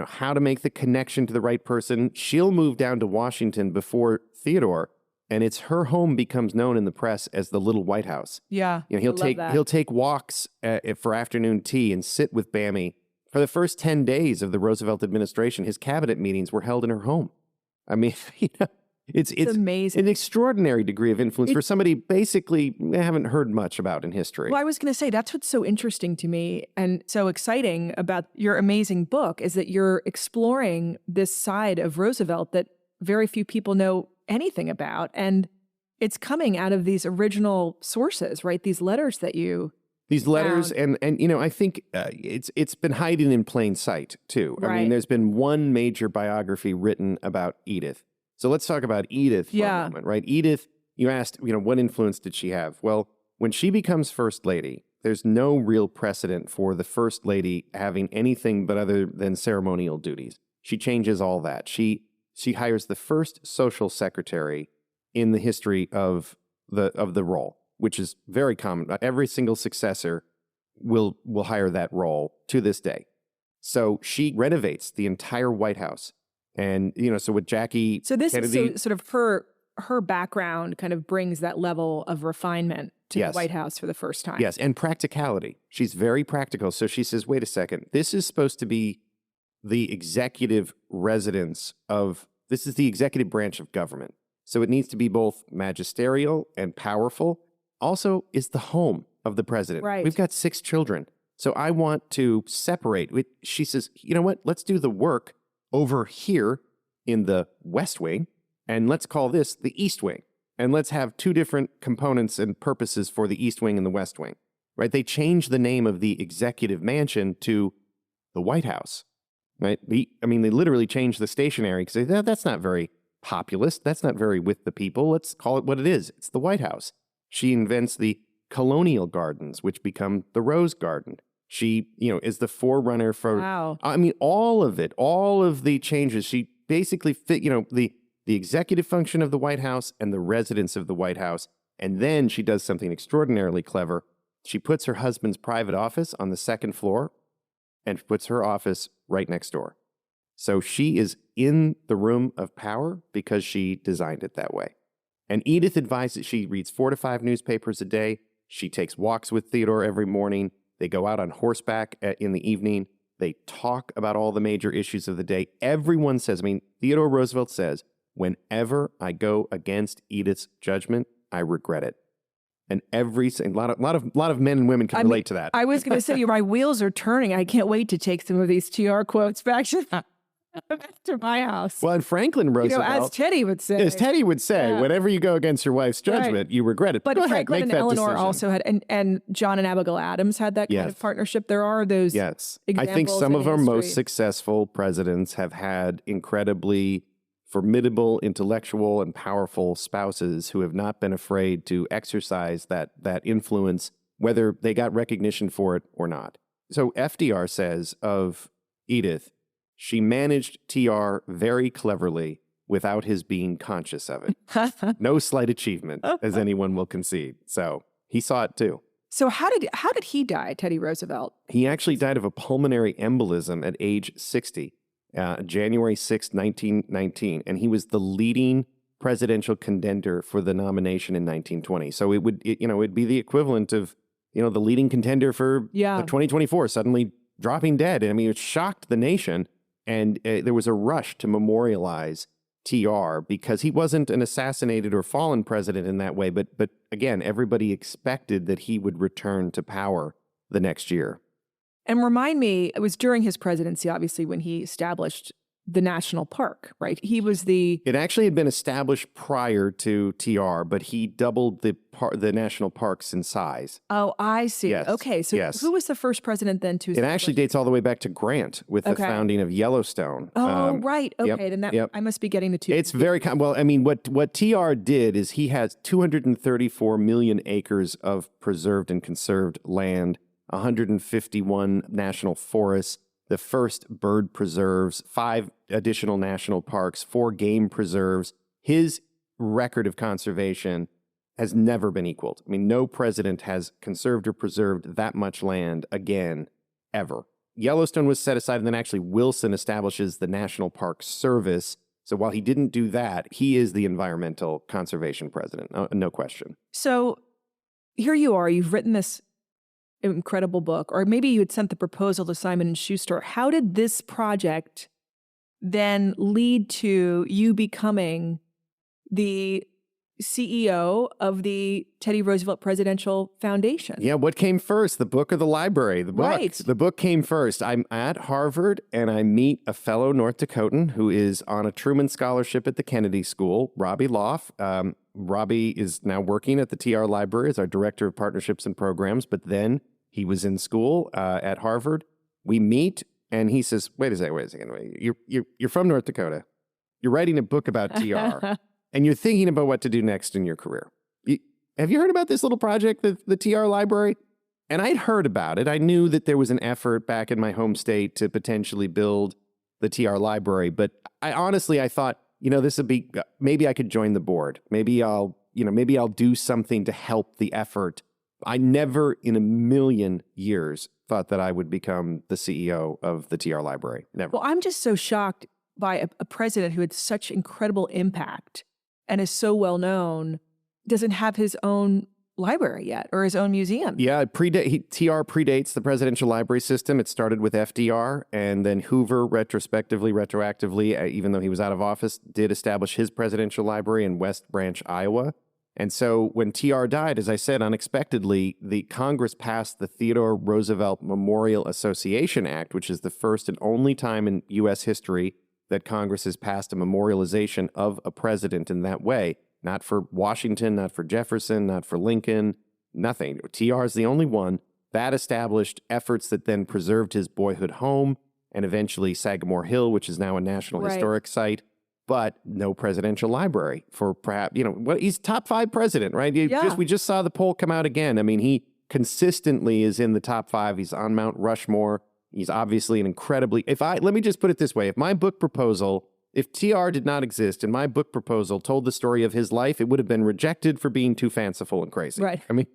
B: how to make the connection to the right person. She'll move down to Washington before Theodore, and it's her home becomes known in the press as the Little White House.
A: Yeah,
B: he'll take walks for afternoon tea and sit with Bammy. For the first 10 days of the Roosevelt administration, his cabinet meetings were held in her home. I mean, It's
A: amazing.
B: an extraordinary degree of influence for somebody basically I haven't heard much about in history.
A: Well, I was going to say, that's what's so interesting to me and so exciting about your amazing book is that you're exploring this side of Roosevelt that very few people know anything about. And it's coming out of these original sources, right? These letters that you
B: These letters, and I think it's been hiding in plain sight, too. I mean, there's been one major biography written about Edith. So let's talk about Edith for a moment, right? Edith, you asked, what influence did she have? Well, when she becomes First Lady, there's no real precedent for the First Lady having anything but other than ceremonial duties. She changes all that. She hires the first social secretary in the history of the role, which is very common. Every single successor will hire that role to this day. So she renovates the entire White House. And, so with Jackie Kennedy,
A: is sort of her background kind of brings that level of refinement to the White House for the first time.
B: Yes, and practicality. She's very practical. So she says, wait a second, this is supposed to be the executive residence this is the executive branch of government. So it needs to be both magisterial and powerful. Also, is the home of the president.
A: Right.
B: We've got 6 children. So I want to separate. She says, you know what? Let's do the work over here in the West Wing, and let's call this the East Wing. And let's have 2 different components and purposes for the East Wing and the West Wing. Right? They changed the name of the executive mansion to the White House. Right? They literally changed the stationery because that's not very populist. That's not very with the people. Let's call it what it is. It's the White House. She invents the colonial gardens, which become the Rose Garden. She, is the forerunner for, all of it, all of the changes. She basically fit, the executive function of the White House and the residence of the White House. And then she does something extraordinarily clever. She puts her husband's private office on the 2nd floor and puts her office right next door. So she is in the room of power because she designed it that way. And Edith advises, she reads 4 to 5 newspapers a day. She takes walks with Theodore every morning. They go out on horseback in the evening. They talk about all the major issues of the day. Everyone says, Theodore Roosevelt says, whenever I go against Edith's judgment, I regret it. And a lot of men and women can relate to that.
A: I was going to say, my wheels are turning. I can't wait to take some of these TR quotes back to my house.
B: Well, and Franklin Roosevelt,
A: as Teddy would say,
B: whenever you go against your wife's judgment, you regret it.
A: But Franklin and Eleanor also had, and John and Abigail Adams had that kind of partnership. There are those examples.
B: I think some of our most successful presidents have had incredibly formidable, intellectual, and powerful spouses who have not been afraid to exercise that influence, whether they got recognition for it or not. So FDR says of Edith, she managed TR very cleverly without his being conscious of it. No slight achievement, as anyone will concede. So he saw it too.
A: So how did he die, Teddy Roosevelt?
B: He actually died of a pulmonary embolism at age 60. January 6, 1919, and he was the leading presidential contender for the nomination in 1920. So it'd be the equivalent of, the leading contender for 2024 suddenly dropping dead. It shocked the nation, and there was a rush to memorialize TR because he wasn't an assassinated or fallen president in that way, but again, everybody expected that he would return to power the next year.
A: And remind me, it was during his presidency, obviously, when he established the national park, right? He was It
B: actually had been established prior to TR, but he doubled the national parks in size.
A: Oh, I see.
B: Yes.
A: Okay, so who was the first president then to?
B: It actually dates all the way back to Grant with the founding of Yellowstone.
A: Oh, right. Okay, then I must be getting the two.
B: It's very well. What TR did is he has 234 million acres of preserved and conserved land, 151 national forests, the first bird preserves, 5 additional national parks, 4 game preserves. His record of conservation has never been equaled. No president has conserved or preserved that much land again, ever. Yellowstone was set aside, and then actually Wilson establishes the National Park Service. So while he didn't do that, he is the environmental conservation president, no question.
A: So here you are, you've written this incredible book, or maybe you had sent the proposal to Simon & Schuster. How did this project then lead to you becoming the CEO of the Teddy Roosevelt Presidential Foundation.
B: Yeah, what came first, the book or the library? The book.
A: Right.
B: The book came first. I'm at Harvard and I meet a fellow North Dakotan who is on a Truman Scholarship at the Kennedy School, Robbie Loff. Robbie is now working at the TR Library as our Director of Partnerships and Programs, but then he was in school at Harvard. We meet and he says, wait a second. You're from North Dakota. You're writing a book about TR. And you're thinking about what to do next in your career. Have you heard about this little project, the TR Library? And I'd heard about it. I knew that there was an effort back in my home state to potentially build the TR Library. But I thought, this would be, maybe I could join the board. Maybe I'll do something to help the effort. I never in a million years thought that I would become the CEO of the TR Library. Never.
A: Well, I'm just so shocked by a president who had such incredible impact and is so well known, doesn't have his own library yet or his own museum.
B: Yeah, TR predates the presidential library system. It started with FDR, and then Hoover retroactively, even though he was out of office, did establish his presidential library in West Branch, Iowa. And so when TR died, as I said, unexpectedly, the Congress passed the Theodore Roosevelt Memorial Association Act, which is the first and only time in U.S. history that Congress has passed a memorialization of a president in that way. Not for Washington, not for Jefferson, not for Lincoln, nothing. TR is the only one. That established efforts that then preserved his boyhood home and eventually Sagamore Hill, which is now a National Historic Site, but no presidential library for perhaps, he's top 5 president, right? We just saw the poll come out again. I mean, he consistently is in the top 5. He's on Mount Rushmore. He's obviously an incredibly, let me just put it this way. If TR did not exist and my book proposal told the story of his life, it would have been rejected for being too fanciful and crazy.
A: Right.
B: I mean,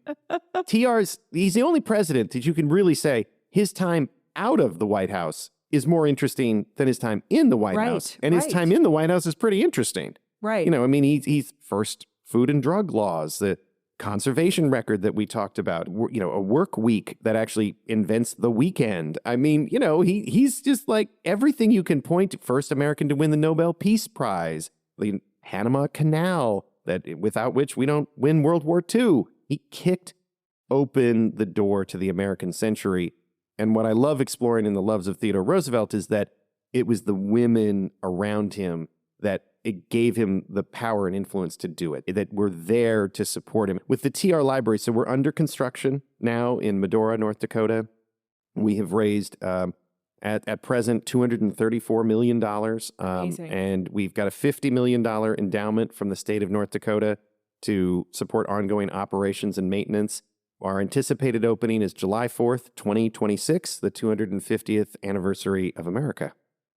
B: he's the only president that you can really say his time out of the White House is more interesting than his time in the White House. And his time in the White House is pretty interesting.
A: Right.
B: He's first food and drug laws, the conservation record that we talked about, a work week that actually invents the weekend. I mean, he's just like everything you can point to. First American to win the Nobel Peace Prize, the Panama Canal, without which we don't win World War II. He kicked open the door to the American century. And what I love exploring in The Loves of Theodore Roosevelt is that it was the women around him that it gave him the power and influence to do it, that were there to support him. With the TR Library, so we're under construction now in Medora, North Dakota. We have raised, at present, $234 million. And we've got a $50 million endowment from the state of North Dakota to support ongoing operations and maintenance. Our anticipated opening is July 4th, 2026, the 250th anniversary of America.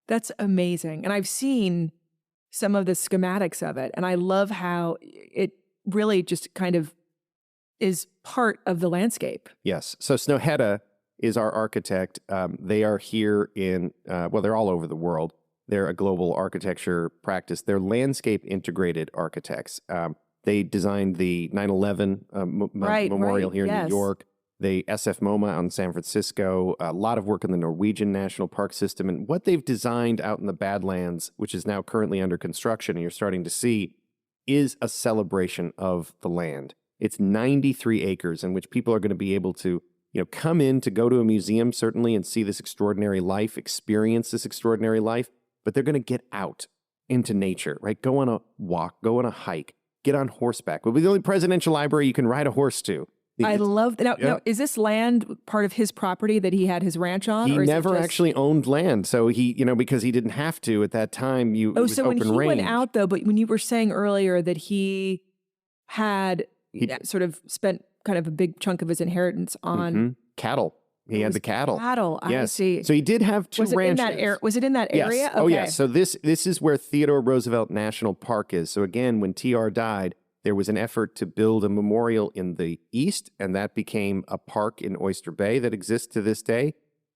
A: That's amazing. And I've seen some of the schematics of it. And I love how it really just kind of is part of the landscape.
B: Yes. So Snøhetta is our architect. They are here they're all over the world. They're a global architecture practice. They're landscape integrated architects. They designed the 9/11 memorial here in New York. The SF MoMA out in San Francisco, a lot of work in the Norwegian National Park System. And what they've designed out in the Badlands, which is now currently under construction and you're starting to see, is a celebration of the land. It's 93 acres in which people are going to be able to, come in to go to a museum, certainly, and see this extraordinary life, experience this extraordinary life, but they're going to get out into nature, right? Go on a walk, go on a hike, get on horseback. We'll be the only presidential library you can ride a horse to.
A: I love that. Now, is this land part of his property that he had his ranch on?
B: He never actually owned land. So he, because he didn't have to at that time,
A: so when he went out though, but when you were saying earlier that he had sort of spent kind of a big chunk of his inheritance on
B: cattle. He had the cattle.
A: I see.
B: So he did have two ranches.
A: Was it in that area?
B: Yes. Okay. Oh, yes. So this is where Theodore Roosevelt National Park is. So again, when TR died, there was an effort to build a memorial in the east, and that became a park in Oyster Bay that exists to this day,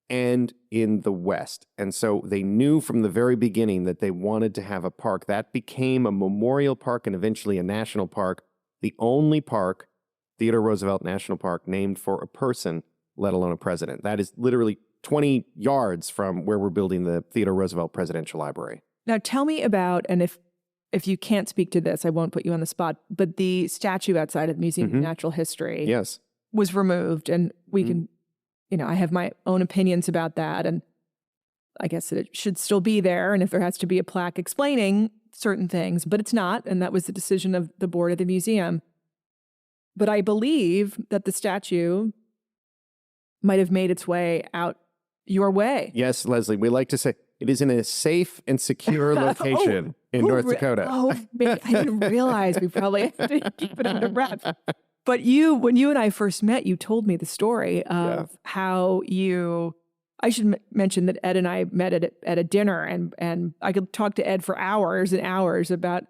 B: and in the west. And so they knew from the very beginning that they wanted to have a park. That became a memorial park and eventually a national park, the only park, Theodore Roosevelt National Park, named for a person, let alone a president. That is literally 20 yards from where we're building the Theodore Roosevelt Presidential Library.
A: Now tell me about, and if if you can't speak to this, I won't put you on the spot, but the statue outside of the Museum of Natural History
B: Yes.
A: was removed, and we can, I have my own opinions about that, and I guess that it should still be there, and if there has to be a plaque explaining certain things, but it's not, and that was the decision of the board of the museum. But I believe that the statue might have made its way out your way.
B: Yes, Leslie, we like to say it is in a safe and secure location in North Dakota.
A: Man, I didn't realize we probably had to keep it under wraps. But when you and I first met, you told me the story of how I should mention that Ed and I met at a dinner, and I could talk to Ed for hours and hours about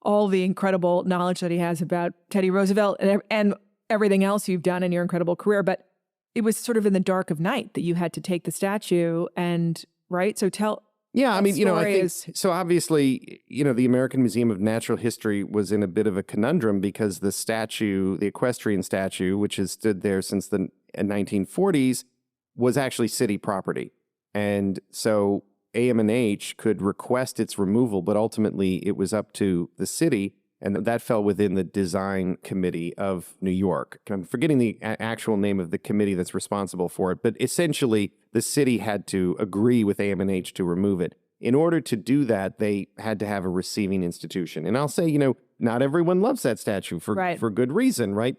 A: all the incredible knowledge that he has about Teddy Roosevelt and everything else you've done in your incredible career. But it was sort of in the dark of night that you had to take the statue right? So tell.
B: Yeah, I mean, I think, so obviously, the American Museum of Natural History was in a bit of a conundrum because the statue, the equestrian statue, which has stood there since the 1940s, was actually city property. And so AM&H could request its removal, but ultimately it was up to the city, and that fell within the design committee of New York. I'm forgetting the actual name of the committee that's responsible for it, but essentially the city had to agree with AM&H to remove it. In order to do that, they had to have a receiving institution. And I'll say, not everyone loves that statue for good reason, right?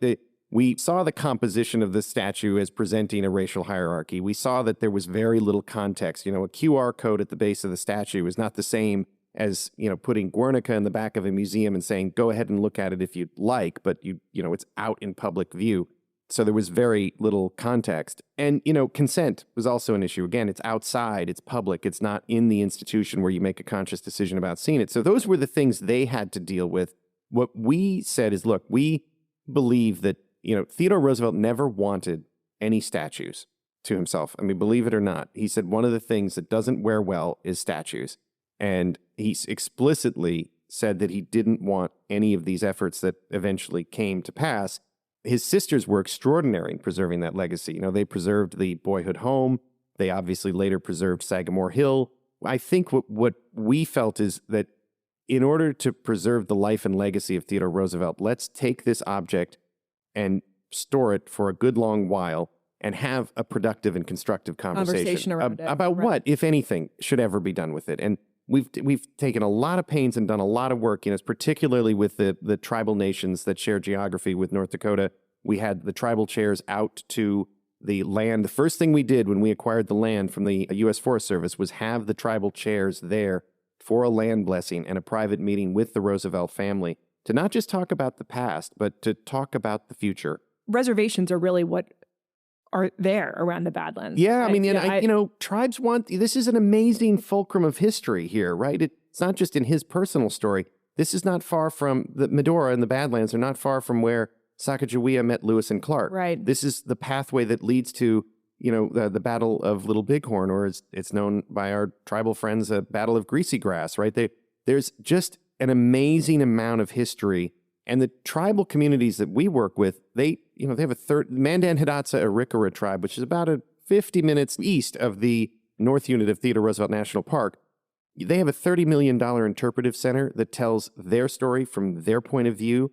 B: We saw the composition of the statue as presenting a racial hierarchy. We saw that there was very little context. A QR code at the base of the statue is not the same as, putting Guernica in the back of a museum and saying, go ahead and look at it if you'd like, but it's out in public view. So there was very little context. And, consent was also an issue. Again, it's outside, it's public, it's not in the institution where you make a conscious decision about seeing it. So those were the things they had to deal with. What we said is, look, we believe that, Theodore Roosevelt never wanted any statues to himself. I mean, believe it or not, he said one of the things that doesn't wear well is statues. And he explicitly said that he didn't want any of these efforts that eventually came to pass. His sisters were extraordinary in preserving that legacy. They preserved the boyhood home. They obviously later preserved Sagamore Hill. I think what we felt is that in order to preserve the life and legacy of Theodore Roosevelt, let's take this object and store it for a good long while and have a productive and constructive conversation
A: around
B: about what, if anything, should ever be done with it. And we've taken a lot of pains and done a lot of work, particularly with the tribal nations that share geography with North Dakota. We had the tribal chairs out to the land. The first thing we did when we acquired the land from the U.S. Forest Service was have the tribal chairs there for a land blessing and a private meeting with the Roosevelt family to not just talk about the past, but to talk about the future.
A: Reservations are really what are there around the Badlands.
B: Yeah, I mean, tribes this is an amazing fulcrum of history here, right? It's not just in his personal story. This is not far from the Medora and the Badlands are not far from where Sacagawea met Lewis and Clark.
A: Right.
B: This is the pathway that leads to, the Battle of Little Bighorn, or as it's known by our tribal friends, the Battle of Greasy Grass, right? There's just an amazing amount of history. And the tribal communities that we work with, they have a Mandan Hidatsa Arikara tribe, which is about 50 minutes east of the North Unit of Theodore Roosevelt National Park. They have a $30 million interpretive center that tells their story from their point of view.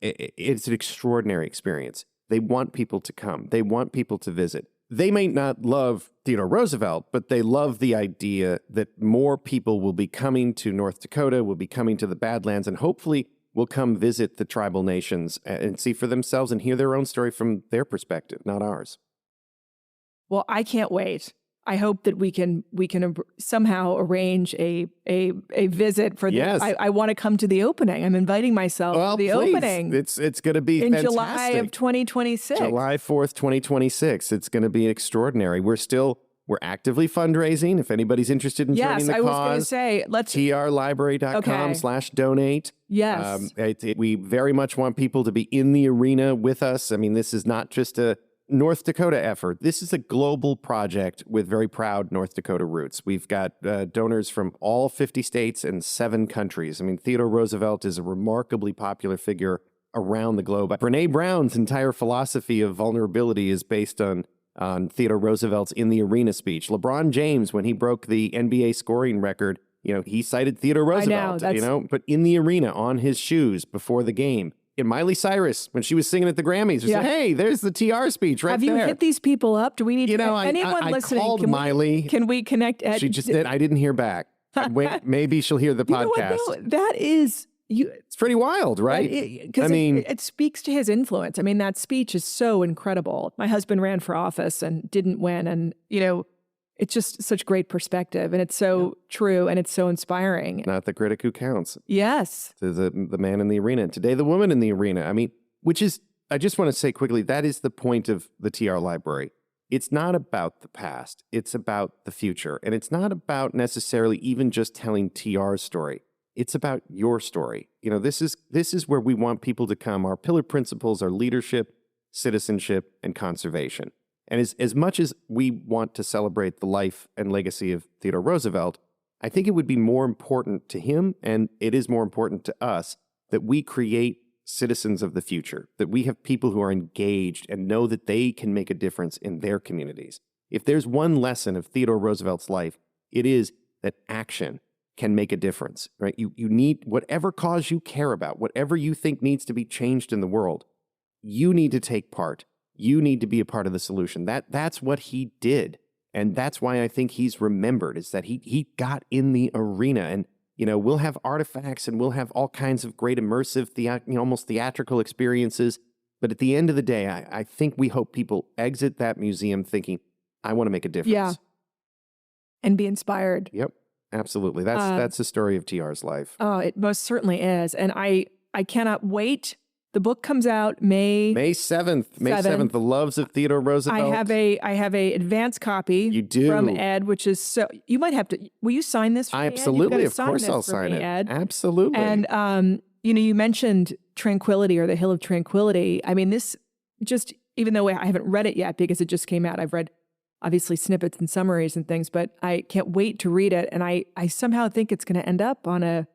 B: It's an extraordinary experience. They want people to come. They want people to visit. They may not love Theodore Roosevelt, but they love the idea that more people will be coming to North Dakota, will be coming to the Badlands, and hopefully will come visit the tribal nations and see for themselves and hear their own story from their perspective, not ours.
A: Well, I can't wait. I hope that we can somehow arrange a visit for
B: yes.
A: I want to come to the opening. I'm inviting myself to the opening.
B: It's going to be
A: in
B: fantastic.
A: July of 2026.
B: July 4th, 2026. It's going to be extraordinary. We're actively fundraising. If anybody's interested in joining the cause,
A: I was going to say, let's
B: trlibrary.com/donate.
A: Yes.
B: We very much want people to be in the arena with us. I mean, this is not just a North Dakota effort. This is a global project with very proud North Dakota roots. We've got donors from all 50 states and 7 countries. I mean, Theodore Roosevelt is a remarkably popular figure around the globe. Brene Brown's entire philosophy of vulnerability is based on Theodore Roosevelt's In the Arena speech. LeBron James, when he broke the NBA scoring record, he cited Theodore Roosevelt, but in the arena on his shoes before the game. And Miley Cyrus, when she was singing at the Grammys, she said, hey, there's the TR speech right there.
A: Have you hit these people up? Do we need anyone listening?
B: I called Miley.
A: Can we connect?
B: She just did. I didn't hear back. Wait, maybe she'll hear the podcast.
A: That is...
B: It's pretty wild, right?
A: It speaks to his influence. I mean, that speech is so incredible. My husband ran for office and didn't win. And, it's just such great perspective. And it's so true. And it's so inspiring.
B: Not the critic who counts.
A: Yes.
B: To the man in the arena. Today, the woman in the arena. I mean, I just want to say quickly, that is the point of the TR Library. It's not about the past. It's about the future. And it's not about necessarily even just telling TR's story. It's about your story. This is where we want people to come. Our pillar principles are leadership, citizenship, and conservation. And as much as we want to celebrate the life and legacy of Theodore Roosevelt, I think it would be more important to him, and it is more important to us, that we create citizens of the future, that we have people who are engaged and know that they can make a difference in their communities. If there's one lesson of Theodore Roosevelt's life, it is that action can make a difference, right? You need whatever cause you care about, whatever you think needs to be changed in the world, you need to take part. You need to be a part of the solution. That's what he did. And that's why I think he's remembered, is that he got in the arena. And, we'll have artifacts and we'll have all kinds of great immersive, almost theatrical experiences. But at the end of the day, I think we hope people exit that museum thinking, I want to make a difference.
A: Yeah. And be inspired.
B: Yep. Absolutely. That's the story of TR's life.
A: Oh, it most certainly is. And I cannot wait. The book comes out May
B: 7th. May 7th, The Loves of Theodore Roosevelt.
A: I have a advanced copy.
B: You do.
A: From Ed, which is so, you might have to, will you sign this for me, Ed?
B: Absolutely. Of course I'll sign it.
A: Ed.
B: Absolutely.
A: And, you mentioned Tranquility, or The Hill of Tranquility. I mean, this just, even though I haven't read it yet because it just came out, I've read obviously snippets and summaries and things, but I can't wait to read it. And I somehow think it's going to end up on a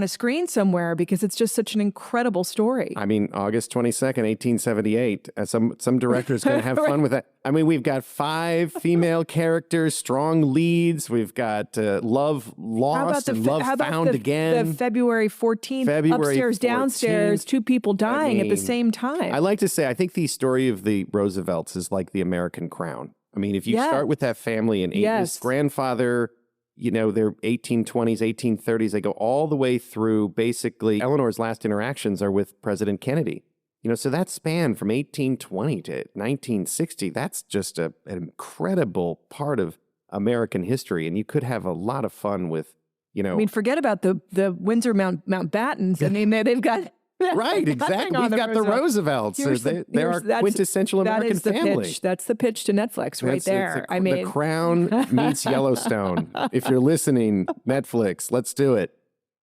A: screen somewhere because it's just such an incredible story.
B: I mean, August 22nd, 1878. Some director's going to have fun with that. I mean, we've got 5 female characters, strong leads. We've got love lost and love found again.
A: The February 14th, upstairs, downstairs, 2 people dying at the same time.
B: I like to say, I think the story of the Roosevelts is like the American Crown. I mean, if you start with that family and his grandfather, their 1820s, 1830s, they go all the way through. Basically, Eleanor's last interactions are with President Kennedy. So that span from 1820 to 1960, that's just an incredible part of American history. And you could have a lot of fun with, I
A: mean, forget about the Windsor Mountbattens. I mean, they've got...
B: Right, exactly. We've got the Roosevelts. They're our quintessential American family.
A: That's the pitch to Netflix right there.
B: The Crown meets Yellowstone. If you're listening, Netflix, let's do it.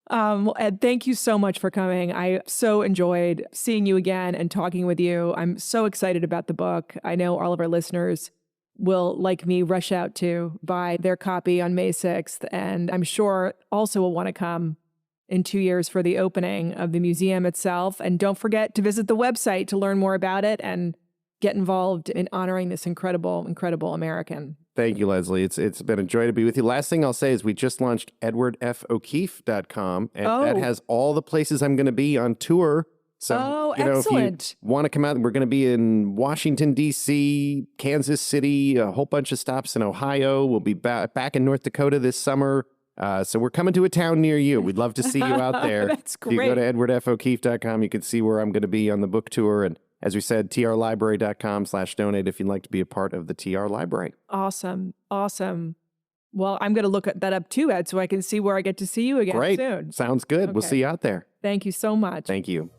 A: Well, Ed, thank you so much for coming. I so enjoyed seeing you again and talking with you. I'm so excited about the book. I know all of our listeners will, like me, rush out to buy their copy on May 6th. And I'm sure also will want to come in 2 years for the opening of the museum itself. And don't forget to visit the website to learn more about it and get involved in honoring this incredible, incredible American.
B: Thank you, Leslie. It's been a joy to be with you. Last thing I'll say is we just launched edwardfokeefe.com, and that has all the places I'm going to be on tour. So,
A: excellent.
B: If you want to come out, we're going to be in Washington, D.C., Kansas City, a whole bunch of stops in Ohio. We'll be back in North Dakota this summer. So we're coming to a town near you. We'd love to see you out there.
A: That's great.
B: If you go to edwardfokeefe.com, you can see where I'm going to be on the book tour. And as we said, trlibrary.com/donate if you'd like to be a part of the TR Library.
A: Awesome. Awesome. Well, I'm going to look that up too, Ed, so I can see where I get to see you again soon.
B: Sounds good. Okay. We'll see you out there.
A: Thank you so much.
B: Thank you.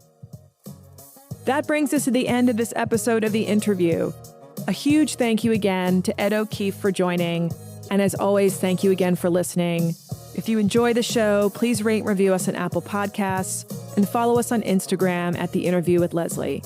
A: That brings us to the end of this episode of The Interview. A huge thank you again to Ed O'Keefe for joining. And as always, thank you again for listening. If you enjoy the show, please rate and review us on Apple Podcasts and follow us on Instagram at The Interview with Leslie.